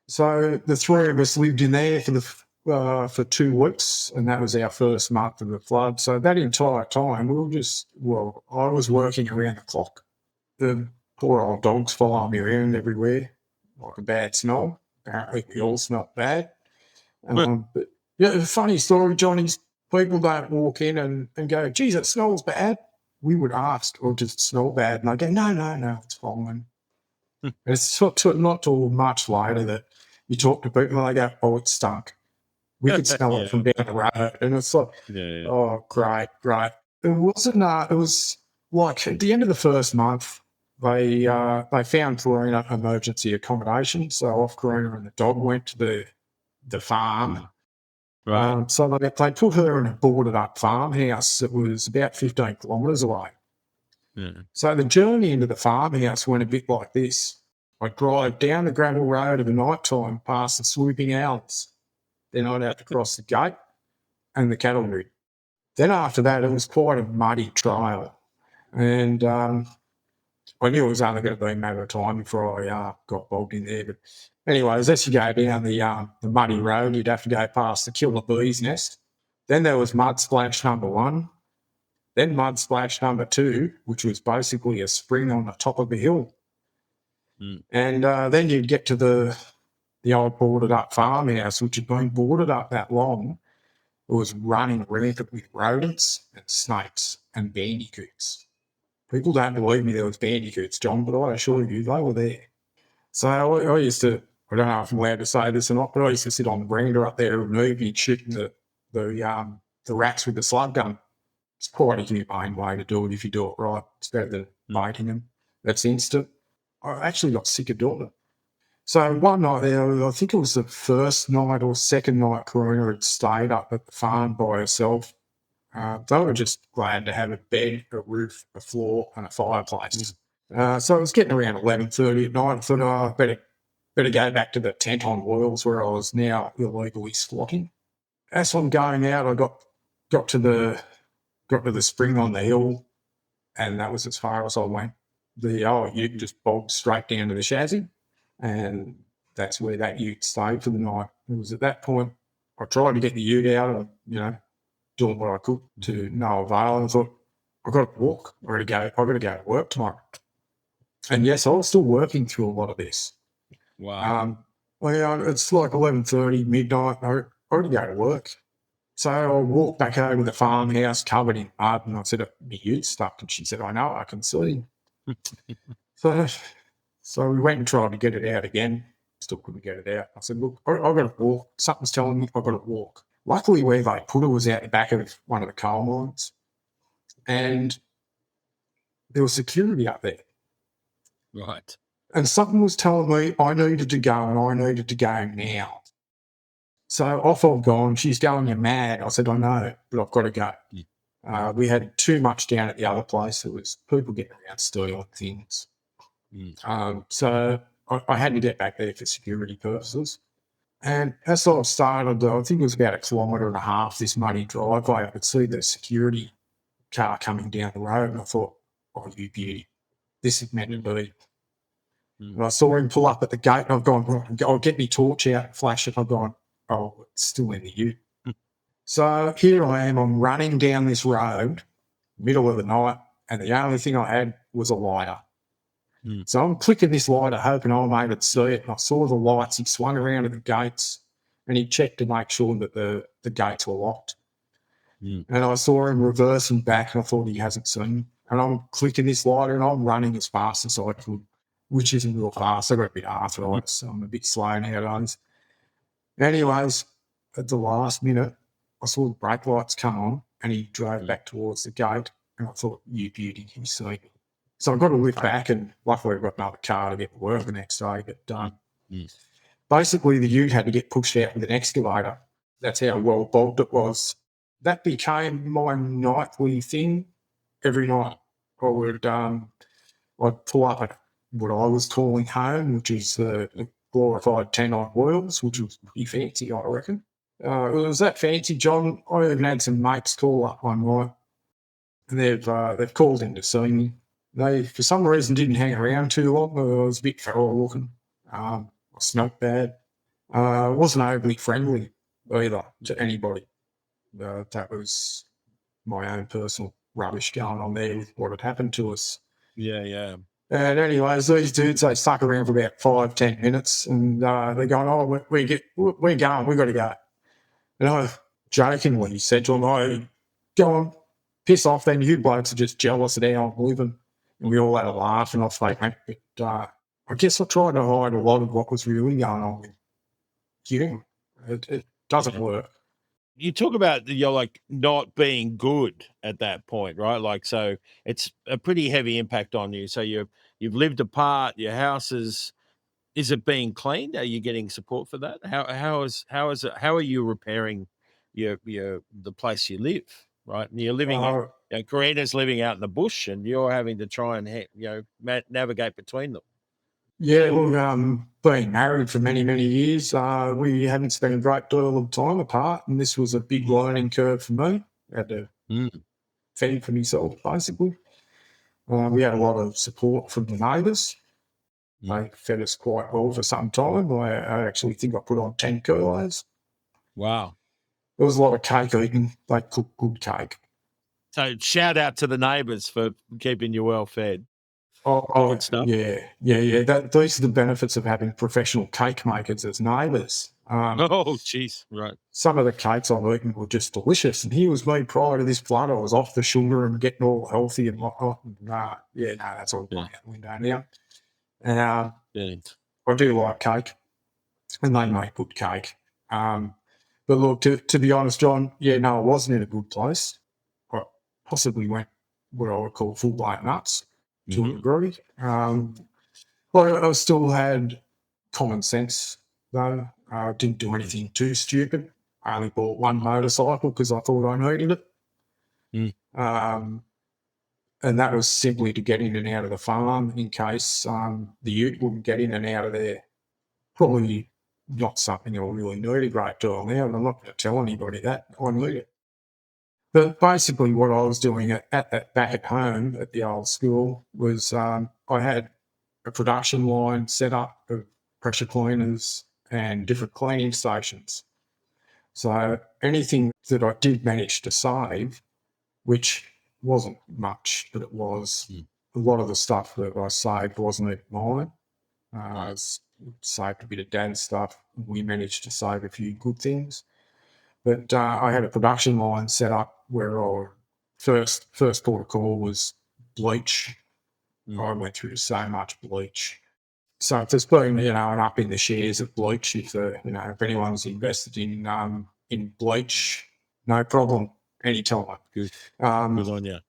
So the 3 of us lived in there for 2 weeks, and that was our first month of the flood. So that entire time, I was working around the clock. The poor old dogs following me around everywhere like a bad smell. Apparently, we all smelled bad. But yeah, funny story, Johnny's people don't walk in and go, geez, it smells bad. We would ask, or just smell bad? And they go, no, it's fine. And it's not till much later that you talk to people and they go, oh, it stunk. We could smell it from down the road. And it's like, oh, great. It wasn't, it was like at the end of the first month, they found Karina emergency accommodation. So off Karina and the dog went to the farm. Right. So they put her in a boarded up farmhouse that was about 15 kilometres away. Yeah. So the journey into the farmhouse went a bit like this. I'd drive down the gravel road at night time past the swooping owls. Then I'd have to cross the gate and the cattle route. Then after that, it was quite a muddy trail. And I knew it was only going to be a matter of time before I got bogged in there. But anyways, as you go down the muddy road, you'd have to go past the killer bee's nest. Then there was mud splash number 1. Then mud splash number 2, which was basically a spring on the top of the hill. Mm. And then you'd get to the old boarded up farmhouse, which had been boarded up that long. It was running rampant with rodents and snakes and bandicoots. People don't believe me there was bandicoots, John, but I assure you they were there. So I used to, I don't know if I'm allowed to say this or not, but I used to sit on the veranda up there in the evening shooting the rats with the slug gun. It's quite a humane way to do it if you do it right. It's better than biting them. That's instant. I actually got sick of doing it. So one night there, I think it was the first night or second night Karuna had stayed up at the farm by herself. They were just glad to have a bed, a roof, a floor and a fireplace. So it was getting around 11:30 at night. I thought, I better go back to the tent on wheels where I was now illegally squatting. As I'm going out, I got to the spring on the hill, and that was as far as I went. You can just bogged straight down to the chassis, and that's where that ute stayed for the night. It was at that point I tried to get the ute out and, doing what I could to no avail. And I thought, I've got to walk. I've got to go to work tomorrow. And yes, I was still working through a lot of this. Wow. It's like 11:30, midnight. I got to go to work. So I walked back over to the farmhouse covered in mud, and I said, my ute's stuck. And she said, I know, I can see. So we went and tried to get it out again. Still couldn't get it out. I said, look, I've got to walk. Something's telling me I've got to walk. Luckily, where they put it was out the back of one of the coal mines, and there was security up there. Right. And something was telling me I needed to go, and I needed to go now. So off I've gone. She's going, you're mad. I said, I know, but I've got to go. Yeah. We had too much down at the other place. It was people getting around stealing things. So I had to get back there for security purposes. And as I started, I think it was about 1.5 kilometres, this muddy driveway, I could see the security car coming down the road, and I thought, oh, you beauty, this is meant to be. And I saw him pull up at the gate, and I've gone, right, I'll get my torch out, flash it. I've gone, oh, it's still in the ute. So here I am, I'm running down this road, middle of the night, and the only thing I had was a lighter. So I'm clicking this lighter, hoping I made it see it. And I saw the lights. He swung around at the gates, and he checked to make sure that the gates were locked. And I saw him reversing back, and I thought he hasn't seen me. And I'm clicking this lighter, and I'm running as fast as I could, which isn't real fast. I've got a bit of arthritis, so I'm a bit slow nowadays. Anyways, at the last minute, I saw the brake lights come on, and he drove back towards the gate, and I thought, you beauty, he's seen me. So I got to lift back, and luckily I got another car to get to work the next day. But basically, the ute had to get pushed out with an excavator. That's how well bogged it was. That became my nightly thing. Every night I would I'd pull up at what I was calling home, which is a glorified 10 on wheels, which was pretty fancy, I reckon. It was that fancy, John. I even had some mates call up one night, and they've called in to see me. They, for some reason, didn't hang around too long. I was a bit feral looking. I smoked bad. Wasn't overly friendly either to anybody. That was my own personal rubbish going on there with what had happened to us. Yeah. And anyways, these dudes, they stuck around for about 5-10 minutes, and they're going, oh, we're going, we've got to go. And I jokingly said to them, oh, go on, piss off then, you blokes are just jealous of how I'm living. And we all had a laugh, and off they went. But I guess I tried to hide a lot of what was really going on with Jim. It doesn't work. You talk about you're like not being good at that point, right? Like, so it's a pretty heavy impact on you. So you've lived apart. Your house is it being cleaned? Are you getting support for that? How are you repairing the place you live, right? And you're living, Karina's living out in the bush, and you're having to try and navigate between them. Yeah, well, being married for many, many years, we haven't spent a great deal of time apart, and this was a big learning curve for me. I had to fend for myself, basically. We had a lot of support from the neighbours. They fed us quite well for some time. I actually think I put on 10 kilos. Wow. There was a lot of cake eating. They cooked good cake. So shout out to the neighbours for keeping you well fed. Good stuff. Yeah. These are the benefits of having professional cake makers as neighbours. Oh, jeez, right. Some of the cakes I've eaten were just delicious. And here was me prior to this flood. I was off the sugar and getting all healthy and whatnot. That's all out the window now. I do like cake, and they make good cake. But look, to be honest, John, I wasn't in a good place. I possibly went what I would call full-blown nuts to a degree. I still had common sense, though. I didn't do anything too stupid. I only bought one motorcycle because I thought I needed it. And that was simply to get in and out of the farm in case the ute wouldn't get in and out of there. Probably not something I really need a great deal now, and I'm not going to tell anybody that I need it. But basically what I was doing back at home at the old school was I had a production line set up of pressure cleaners and different cleaning stations. So anything that I did manage to save, which wasn't much, but it was a lot of the stuff that I saved wasn't even mine. I saved a bit of Dad's stuff. We managed to save a few good things. But I had a production line set up where our first port of call was bleach. I went through so much bleach. So if there's been, an up in the shares of bleach, if anyone's invested in bleach, no problem, anytime. Good on you.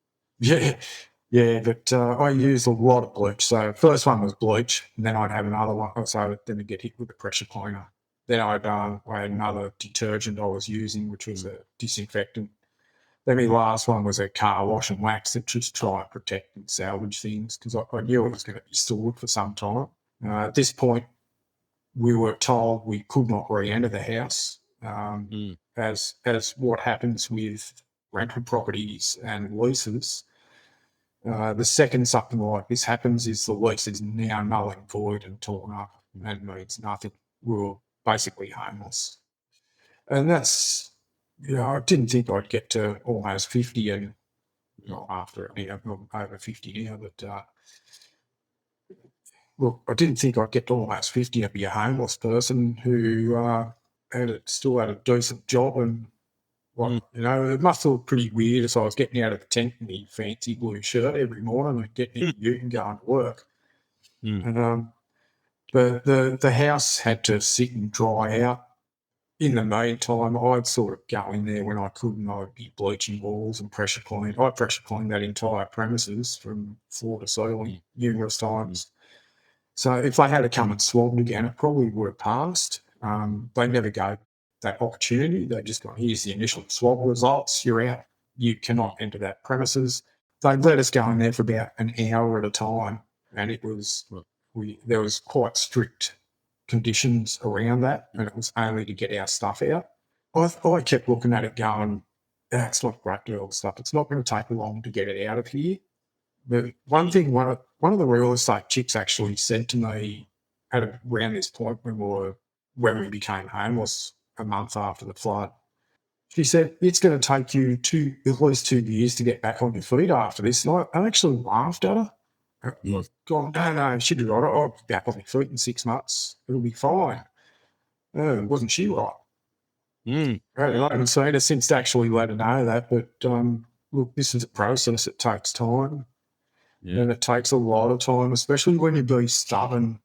Yeah, but I used a lot of bleach. So first one was bleach, and then I'd have another one. So then I'd get hit with the pressure cleaner. Then I had another detergent I was using, which was a disinfectant. Then my last one was a car wash and wax to just try and protect and salvage things because I knew it was going to be stored for some time. At this point, we were told we could not re-enter the house, as what happens with rental properties and leases. The second something like this happens is the lease is now null and void and torn up and means nothing. We were basically homeless. And that's, I didn't think I'd get to almost 50 and after I'm over 50 now, but look, I didn't think I'd get to almost 50 and be a homeless person who still had a decent job and it must look pretty weird as I was getting out of the tent in the fancy blue shirt every morning and getting in the ute and going to work. But the house had to sit and dry out. In the meantime, I'd sort of go in there when I could and I'd be bleaching walls and pressure cleaning. I pressure cleaned that entire premises from floor to ceiling numerous times. So if they had to come and swab again, it probably would have passed. They never gave that opportunity. They just got, here's the initial swab results, you're out. You cannot enter that premises. They let us go in there for about an hour at a time, and it was there was quite strict conditions around that, and it was only to get our stuff out. I kept looking at it going, it's not great deal of stuff. It's not going to take long to get it out of here. But one thing, one of the real estate chicks actually said to me at around this point when we became homeless a month after the flood, she said, it's going to take you at least 2 years to get back on your feet after this. And I actually laughed at her. Gone, no, she did right. I'll be back on my feet in 6 months. It'll be fine. Wasn't she right? I haven't seen her since to actually let her know that. But look, this is a process. It takes time. Yeah. And it takes a lot of time, especially when you be stubborn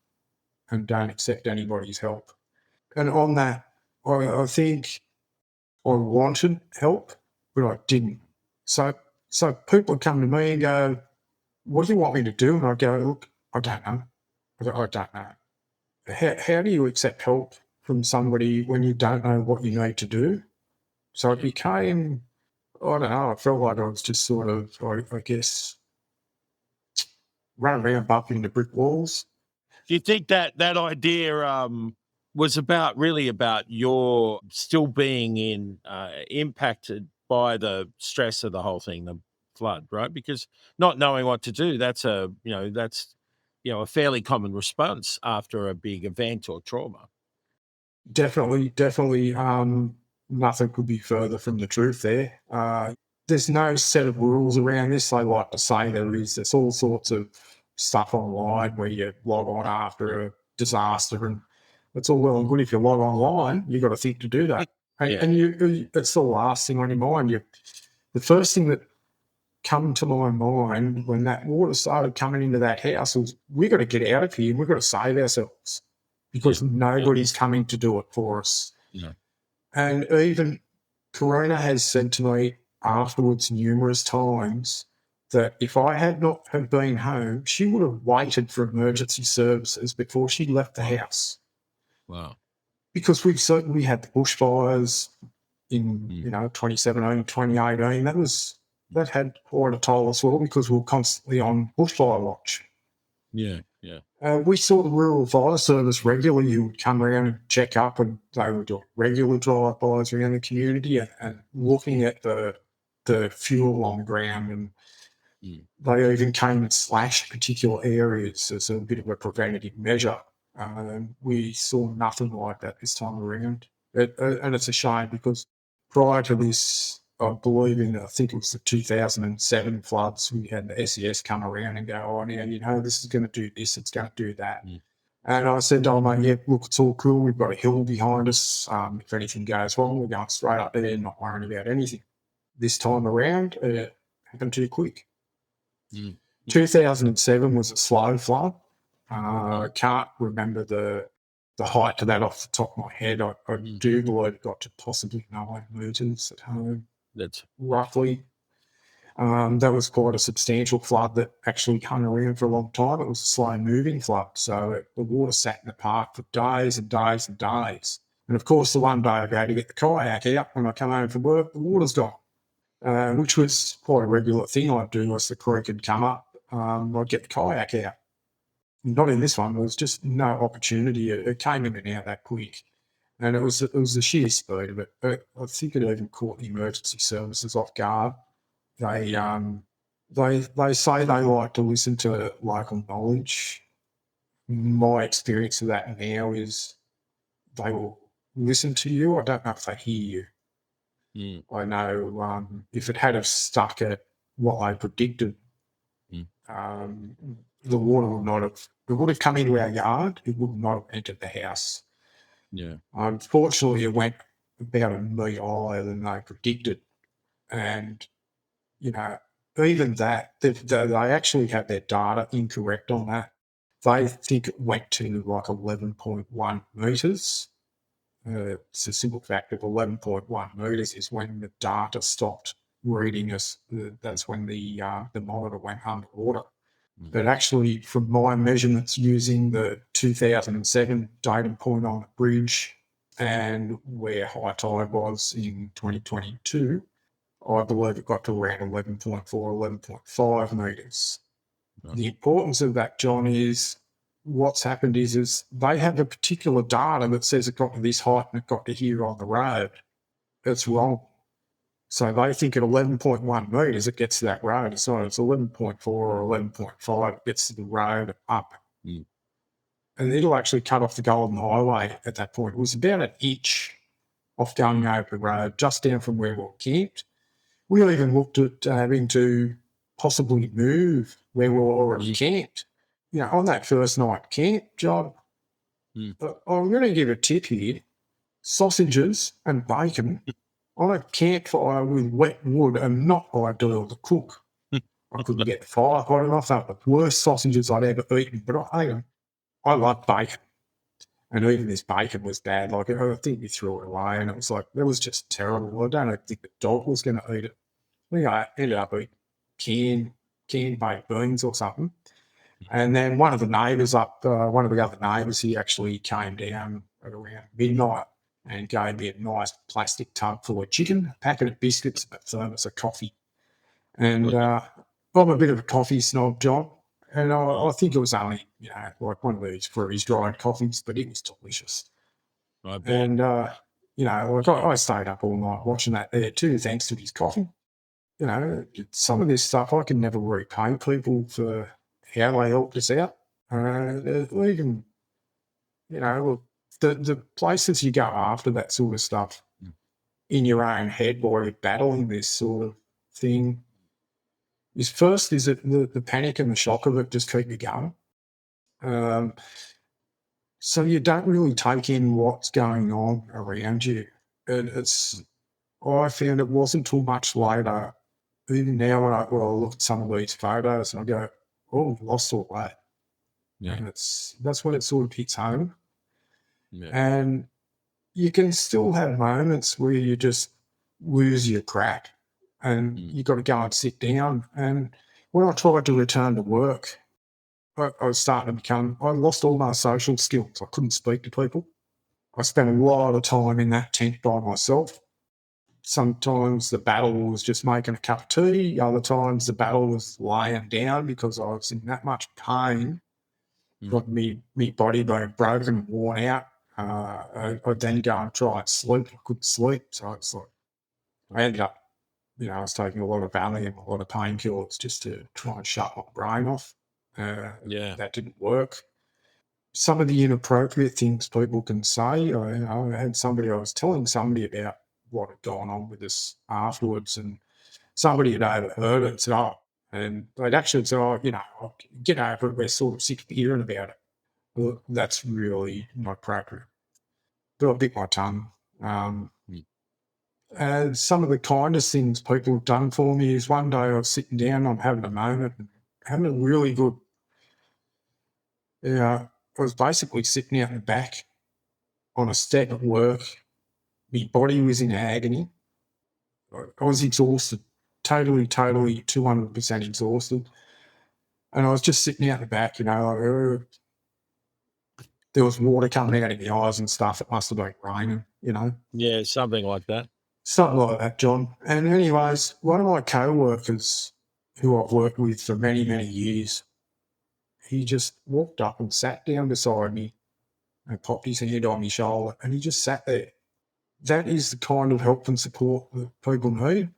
and don't accept anybody's help. And on that, I think I wanted help, but I didn't. So people would come to me and go, what do you want me to do? And I go, look, I don't know. I don't know. How do you accept help from somebody when you don't know what you need to do? So it became, I don't know, I felt like I was just sort of, I guess, running around bumping into brick walls. Do you think that idea was really about your still being impacted by the stress of the whole thing, the flood, right? Because not knowing what to do, that's a fairly common response after a big event or trauma. Definitely, nothing could be further from the truth there. There's no set of rules around this. I like to say there is. There's all sorts of stuff online where you log on after a disaster, and it's all well and good if you log online. You've got to think to do that, and it's the last thing on your mind. The first thing that come to my mind when that water started coming into that house was, we got to get out of here. We've got to save ourselves because nobody's coming to do it for us. Yeah. And even Corona has said to me afterwards numerous times that if I had not have been home, she would have waited for emergency services before she left the house. Wow. Because we had the bushfires in 2017, 2018. That had quite a toll as well because we were constantly on bushfire watch. Yeah. We saw the Rural Fire Service regularly who would come around and check up, and they would do regular drive-bys around the community and looking at the fuel on the ground, and they even came and slashed particular areas as a bit of a preventative measure. We saw nothing like that this time around. And it's a shame because prior to this, I think it was the 2007 floods, we had the SES come around and go, oh, now, this is going to do this, it's going to do that. And I said, oh, mate, yeah, look, it's all cool. We've got a hill behind us. If anything goes wrong, we're going straight up there, not worrying about anything. This time around, it happened too quick. 2007 was a slow flood. I can't remember the height to that off the top of my head. I do believe it got to possibly 9 metres at home. That's roughly. That was quite a substantial flood that actually hung around for a long time. It was a slow-moving flood, so the water sat in the park for days and days and days. And, of course, the one day I go to get the kayak out when I come home from work, the water's gone, which was quite a regular thing I'd do as the creek had come up. I'd get the kayak out. Not in this one. There was just no opportunity. It came in and out that quick. And it was the sheer speed of it. I think it even caught the emergency services off guard. They say they like to listen to local knowledge. My experience of that now is they will listen to you. I don't know if they hear you. I know if it had have stuck at what I predicted, the water would not have. It would have come into our yard. It would not have entered the house. Yeah. Unfortunately, it went about a metre higher than they predicted, and even that, they actually have their data incorrect on that. They think it went to like 11.1 metres. It's a simple fact of 11.1 metres is when the data stopped reading us. That's when the monitor went underwater. But actually, from my measurements using the 2007 data point on the bridge and where high tide was in 2022, I believe it got to around 11.4, 11.5 metres. The importance of that, John, is what's happened is they have a particular data that says it got to this height and it got to here on the road. It's wrong. So they think at 11.1 metres it gets to that road. It's not. It's 11.4 or 11.5. It gets to the road up. And it'll actually cut off the Golden Highway at that point. It was about an inch off going over the road, just down from where we were camped. We even looked at having to possibly move where we were already camped. On that first night camp job, I'm going to give a tip here. Sausages and bacon on a campfire with wet wood are not ideal to cook. I couldn't get the fire hot enough. They were the worst sausages I'd ever eaten, but I ate them. I love bacon. And even this bacon was bad. Like, I think we threw it away, and it was like, it was just terrible. I don't think the dog was going to eat it. I think I ended up eating canned baked beans or something. And then one of the other neighbours, he actually came down at around midnight and gave me a nice plastic tub full of chicken, a packet of biscuits, a thermos of coffee. And I'm a bit of a coffee snob, John, and I think it was only, like one of these freeze-dried coffees, but it was delicious. I bet. And, I stayed up all night watching that there too, thanks to his coffee. Some of this stuff I can never repay people for how they helped us out. Even, the places you go after that sort of stuff in your own head while you're battling this sort of thing is it the panic and the shock of it just keep you going. So you don't really take in what's going on around you. And I found it wasn't too much later, even now when I look at some of these photos and I go, oh, lost all that. Yeah. And that's when it sort of hits home. Yeah. And you can still have moments where you just lose your crack and you got to go and sit down. And when I tried to return to work, I was starting to I lost all my social skills. I couldn't speak to people. I spent a lot of time in that tent by myself. Sometimes the battle was just making a cup of tea. Other times the battle was lying down because I was in that much pain. Got me body being broken and worn out. I'd then go and try and sleep. I couldn't sleep. So it's like, I ended up, I was taking a lot of Valium, a lot of painkillers just to try and shut my brain off. That didn't work. Some of the inappropriate things people can say. I was telling somebody about what had gone on with us afterwards, and somebody had overheard it and said, oh, and they'd actually said, oh, get over it, we're sort of sick of hearing about it. Well, that's really not appropriate. But I bit my tongue. And some of the kindest things people have done for me is one day I was sitting down, I'm having a moment, and having a really good, I was basically sitting out in the back on a step at work. My body was in agony. I was exhausted, totally, 200% exhausted. And I was just sitting out in the back, there was water coming out of my eyes and stuff. It must have been raining, Yeah, something like that. Something like that, John. And anyways, one of my co-workers who I've worked with for many, many years, he just walked up and sat down beside me and popped his hand on my shoulder, and he just sat there. That is the kind of help and support that people need,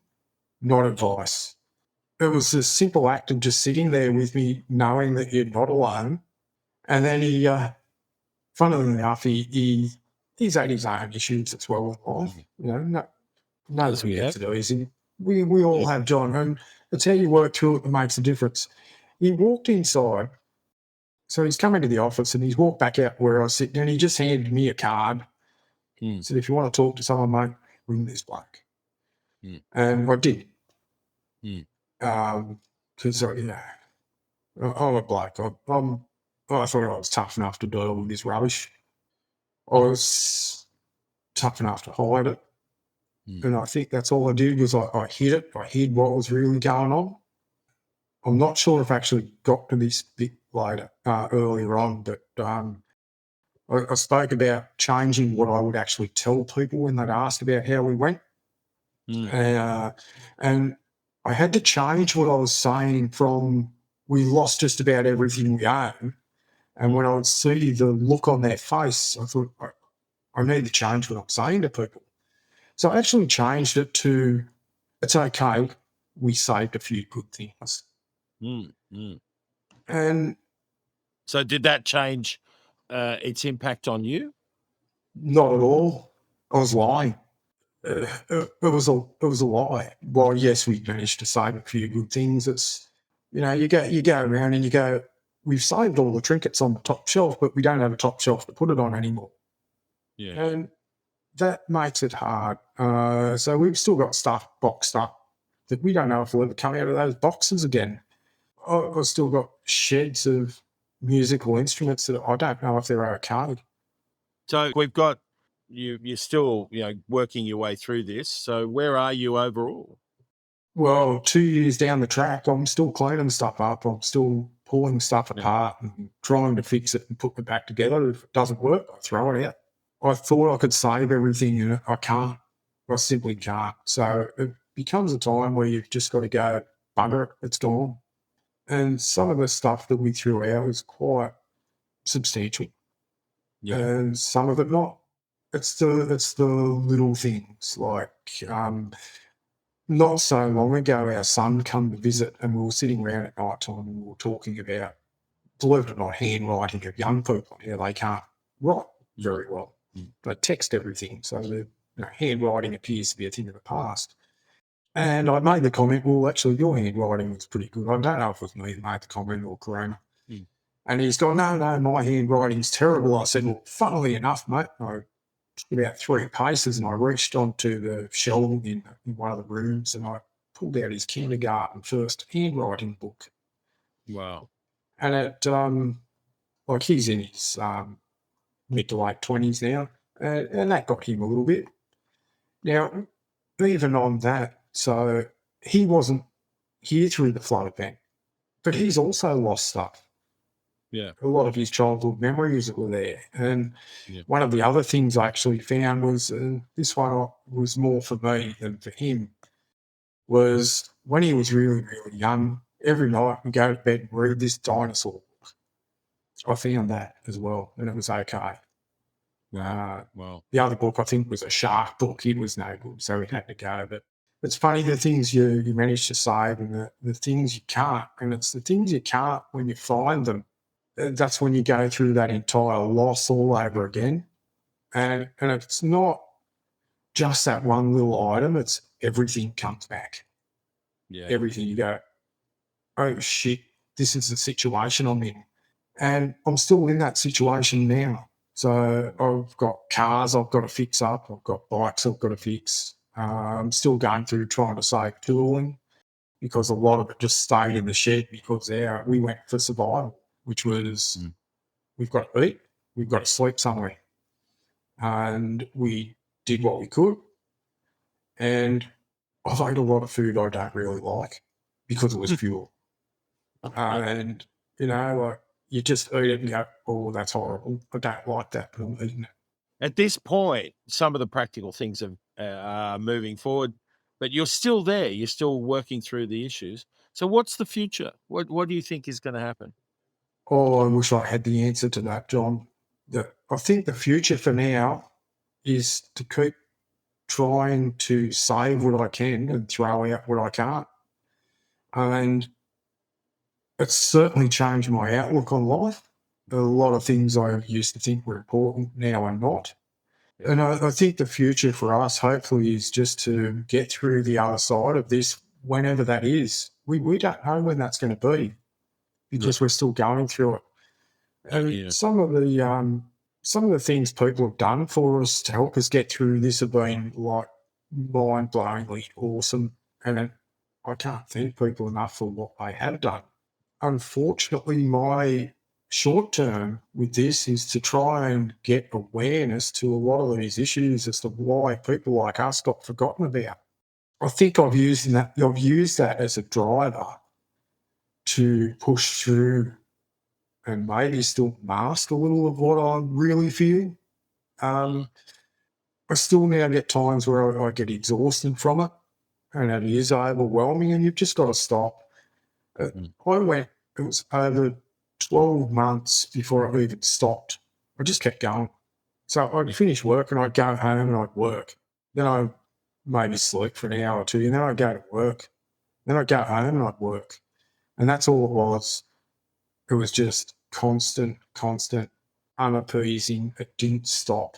not advice. It was a simple act of just sitting there with me, knowing that you're not alone. And then he, funnily enough, he's had his own issues as well with life. Nobody gets it easy. We all have, John, and it's how you work through it that makes a difference. He walked inside, so he's come into the office and he's walked back out where I was sitting, and he just handed me a card. Said, if you want to talk to someone, mate, ring this bloke. And I did. Because, I'm a bloke. I thought I was tough enough to deal with this rubbish. I was tough enough to hide it. And I think that's all I did was I hid it. I hid what was really going on. I'm not sure if I actually got to this bit later, earlier on, but I spoke about changing what I would actually tell people when they'd ask about how we went. And I had to change what I was saying from we lost just about everything we own. And when I would see the look on their face, I thought, I need to change what I'm saying to people. So I actually changed it to, it's okay, we saved a few good things. And so did that change its impact on you? Not at all. I was lying. It was a lie. Well, yes, we managed to save a few good things. It's, you go around and you go, we've saved all the trinkets on the top shelf, but we don't have a top shelf to put it on anymore. Yeah. And that makes it hard. So we've still got stuff boxed up that we don't know if we'll ever come out of those boxes again. I've still got sheds of musical instruments that I don't know if they're okay. So we've got you're still, working your way through this. So where are you overall? Well, 2 years down the track, I'm still cleaning stuff up. I'm still pulling stuff apart and trying to fix it and put it back together. If it doesn't work, I throw it out. I thought I could save everything and I can't. I simply can't. So it becomes a time where you've just got to go, bugger it, it's gone. And some of the stuff that we threw out was quite substantial. Yeah. And some of it not. It's the little things like not so long ago our son come to visit and we were sitting around at night time and we were talking about, believe it or not, handwriting of young people. They can't write very well. They text everything, so the handwriting appears to be a thing of the past. And I made the comment, well, actually, your handwriting was pretty good. I don't know if it was me that made the comment or Corona. And he's gone, no, my handwriting's terrible. I said, well, funnily enough, mate, I took about 3 paces and I reached onto the shelving in one of the rooms and I pulled out his kindergarten first handwriting book. Wow. And it, like he's in his mid to late 20s now, and that got him a little bit. Now, even on that, so he wasn't here through the flood event, but he's also lost stuff. Yeah. A lot of his childhood memories that were there. And one of the other things I actually found was, this one was more for me than for him, was when he was really, really young, every night we'd go to bed and read this dinosaur book. I found that as well, and it was okay. Wow. The other book, I think, was a shark book. It was no good, so we had to go. But it's funny, the things you manage to save and the things you can't. And it's the things you can't when you find them. That's when you go through that entire loss all over again. And it's not just that one little item. It's everything comes back. Yeah. Everything. You go, oh, shit, this is the situation I'm in. And I'm still in that situation now. So I've got cars I've got to fix up. I've got bikes I've got to fix. I'm still going through trying to save tooling because a lot of it just stayed in the shed because we went for survival, which was we've got to eat, we've got to sleep somewhere. And we did what we could. And I've ate a lot of food I don't really like because it was fuel. And, like, you just eat it and go, oh, that's horrible. I don't like that, but I'm eating it. At this point, some of the practical things are moving forward, but you're still there. You're still working through the issues. So what's the future? What do you think is going to happen? Oh, I wish I had the answer to that, John. I think the future for now is to keep trying to save what I can and throw out what I can't. And it's certainly changed my outlook on life. A lot of things I used to think were important now are not. And I think the future for us, hopefully, is just to get through the other side of this, whenever that is. We don't know when that's going to be because we're still going through it. And some of the things people have done for us to help us get through this have been like mind-blowingly awesome. And I can't thank people enough for what they have done. Unfortunately, my short term with this is to try and get awareness to a lot of these issues as to why people like us got forgotten about. I think I've used that as a driver to push through and maybe still mask a little of what I really feel. I still now get times where I get exhausted from it and it is overwhelming and you've just got to stop. It was over 12 months before I even stopped. I just kept going. So I'd finish work and I'd go home and I'd work. Then I'd maybe sleep for an hour or two and then I'd go to work. Then I'd go home and I'd work. And that's all it was. It was just constant, unappeasing. It didn't stop.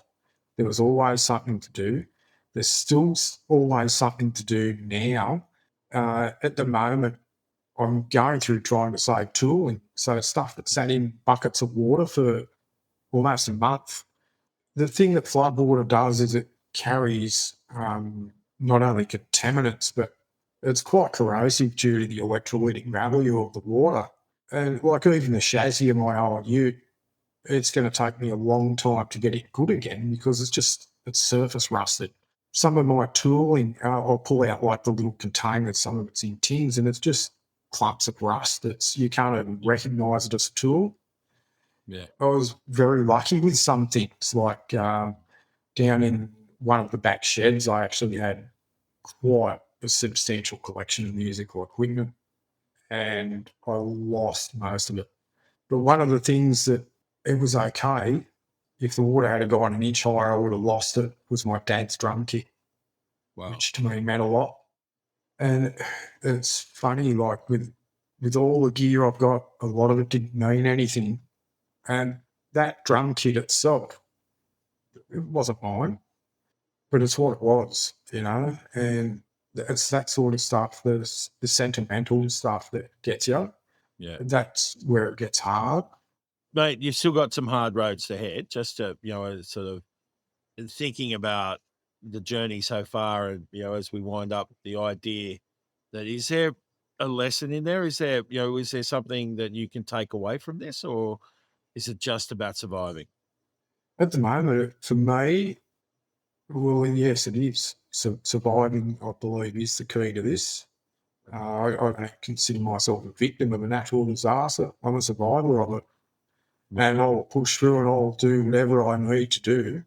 There was always something to do. There's still always something to do now. At the moment, I'm going through trying to save tooling. So stuff that sat in buckets of water for almost a month. The thing that floodwater does is it carries not only contaminants, but it's quite corrosive due to the electrolytic value of the water. And like even the chassis of my old ute, it's going to take me a long time to get it good again because it's surface rusted. Some of my tooling, I'll pull out like the little containers, some of it's in tins, and it's just clumps of rust. You can't even recognise it as a tool. Yeah. I was very lucky with some things, like down in one of the back sheds, I actually had quite a substantial collection of musical equipment, and I lost most of it. But one of the things that it was okay, if the water had gone an inch higher, I would have lost it, was my dad's drum kit, Wow. which to me meant a lot. And it's funny, like with all the gear I've got, a lot of it didn't mean anything. And that drum kit itself, it wasn't mine, but it's what it was, and it's that sort of stuff, the sentimental stuff that gets you. Yeah. That's where it gets hard. Mate, you've still got some hard roads ahead, just to, sort of thinking about the journey so far, and, as we wind up, the idea that, is there a lesson in there? Is there something that you can take away from this, or is it just about surviving? At the moment, for me, well, yes, it is. So surviving, I believe, is the key to this. I don't consider myself a victim of a natural disaster. I'm a survivor of it. And I'll push through and I'll do whatever I need to do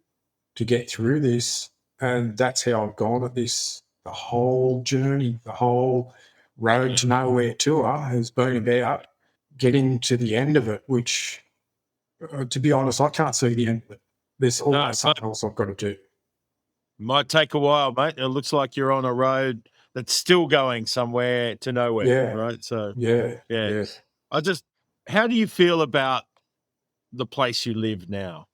to get through this. And that's how I've gone at this. The whole journey, the whole road to nowhere tour has been about getting to the end of it, which, to be honest, I can't see the end of it. There's always something else I've got to do. Might take a while, mate. It looks like you're on a road that's still going somewhere to nowhere. Yeah. Right. So Yeah. How do you feel about the place you live now?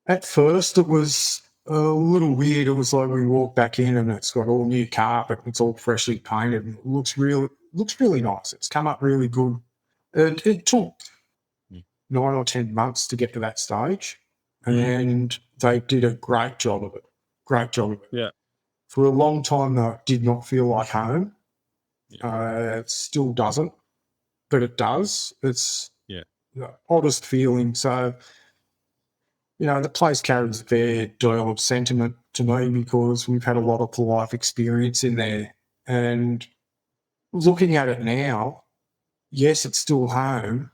At first, it was a little weird. It was like we walked back in and it's got all new carpet. It's all freshly painted. And it looks really nice. It's come up really good. It took 9 or 10 months to get to that stage, and they did a great job of it. Yeah. For a long time, though, it did not feel like home. It still doesn't, but it does. It's the oddest feeling. So, the place carries a fair deal of sentiment to me because we've had a lot of life experience in there. And looking at it now, yes, it's still home,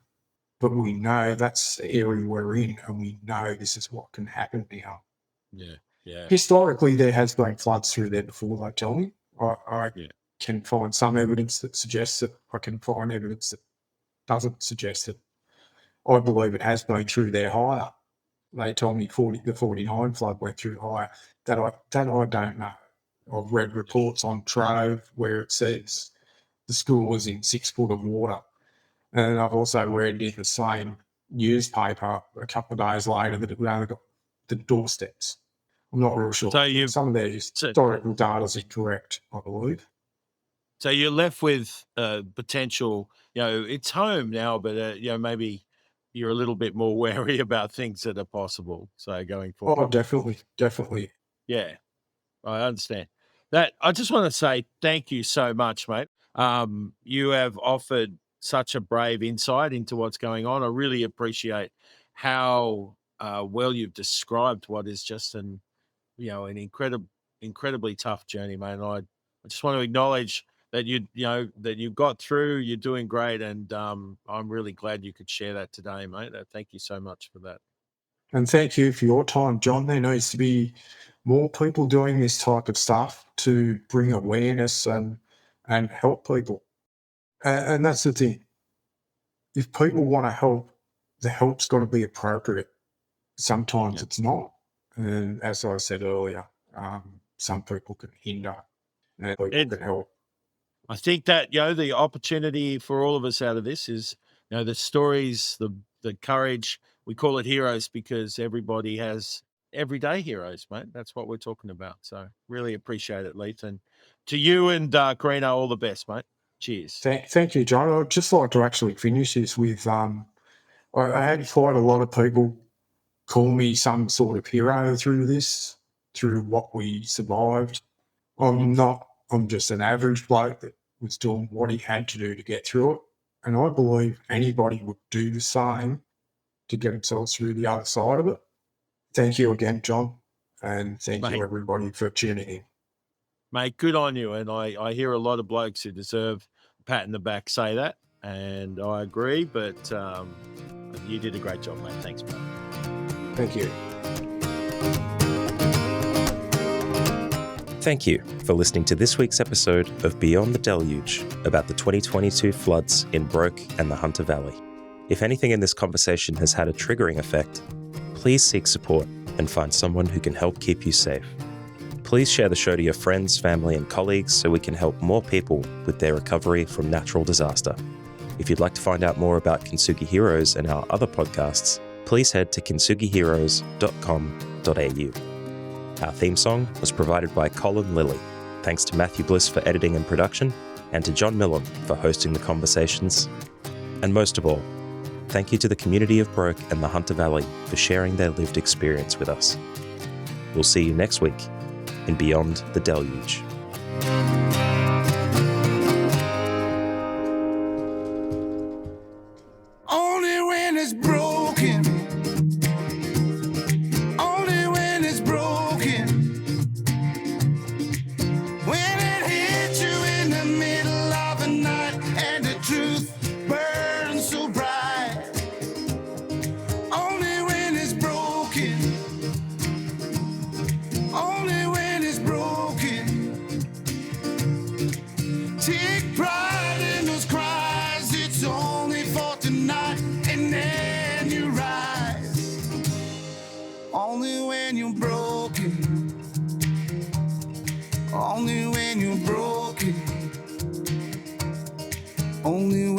but we know that's the area we're in, and we know this is what can happen now. Yeah. Historically, there has been floods through there before, they tell me. I can find some evidence that suggests it. I can find evidence that doesn't suggest it. I believe it has been through there higher. They told me the 49 flood went through higher. That I don't know. I've read reports on Trove where it says the school was in 6 foot of water. And I've also read in the same newspaper a couple of days later that it only got the doorsteps. I'm not real sure. So some of their historical data is incorrect, I believe. So you're left with potential, it's home now, but, maybe you're a little bit more wary about things that are possible. So going forward. Oh, definitely. Yeah, I understand that. I just want to say thank you so much, mate. You have offered such a brave insight into what's going on. I really appreciate how well you've described what is just an incredibly tough journey, mate. And I just want to acknowledge that that you got through. You're doing great, and I'm really glad you could share that today, mate. Thank you so much for that. And thank you for your time, John. There needs to be more people doing this type of stuff to bring awareness and help people. And that's the thing. If people want to help, the help's got to be appropriate. Sometimes it's not. And as I said earlier, some people can hinder and people can help. I think that, the opportunity for all of us out of this is, the stories, the courage. We call it heroes because everybody has everyday heroes, mate. That's what we're talking about. So really appreciate it, Leith. And to you and Karina, all the best, mate. Cheers. Thank you, John. I'd just like to actually finish this with, I had quite a lot of people call me some sort of hero through what we survived. I'm not. I'm just an average bloke that was doing what he had to do to get through it. And I believe anybody would do the same to get themselves through the other side of it. Thank you again, John. And thank you, everybody, for tuning in. Mate, good on you. And I hear a lot of blokes who deserve a pat in the back say that. And I agree. But you did a great job, mate. Thanks, mate. Thank you. Thank you for listening to this week's episode of Beyond the Deluge about the 2022 floods in Broke and the Hunter Valley. If anything in this conversation has had a triggering effect, please seek support and find someone who can help keep you safe. Please share the show to your friends, family, and colleagues so we can help more people with their recovery from natural disaster. If you'd like to find out more about Kintsugi Heroes and our other podcasts, please head to kintsugiheroes.com.au. Our theme song was provided by Colin Lilly. Thanks to Matthew Bliss for editing and production, and to John Millam for hosting the conversations. And most of all, thank you to the community of Broke and the Hunter Valley for sharing their lived experience with us. We'll see you next week in Beyond the Deluge. Only when it's broken. Only when it's broken. When it hits you in the middle of the night and the truth burns so bright. Only when it's broken. Only when it's broken. Take pride in those cries. It's only for tonight, and then you rise. Only when you're broken. Only when you're broken. Only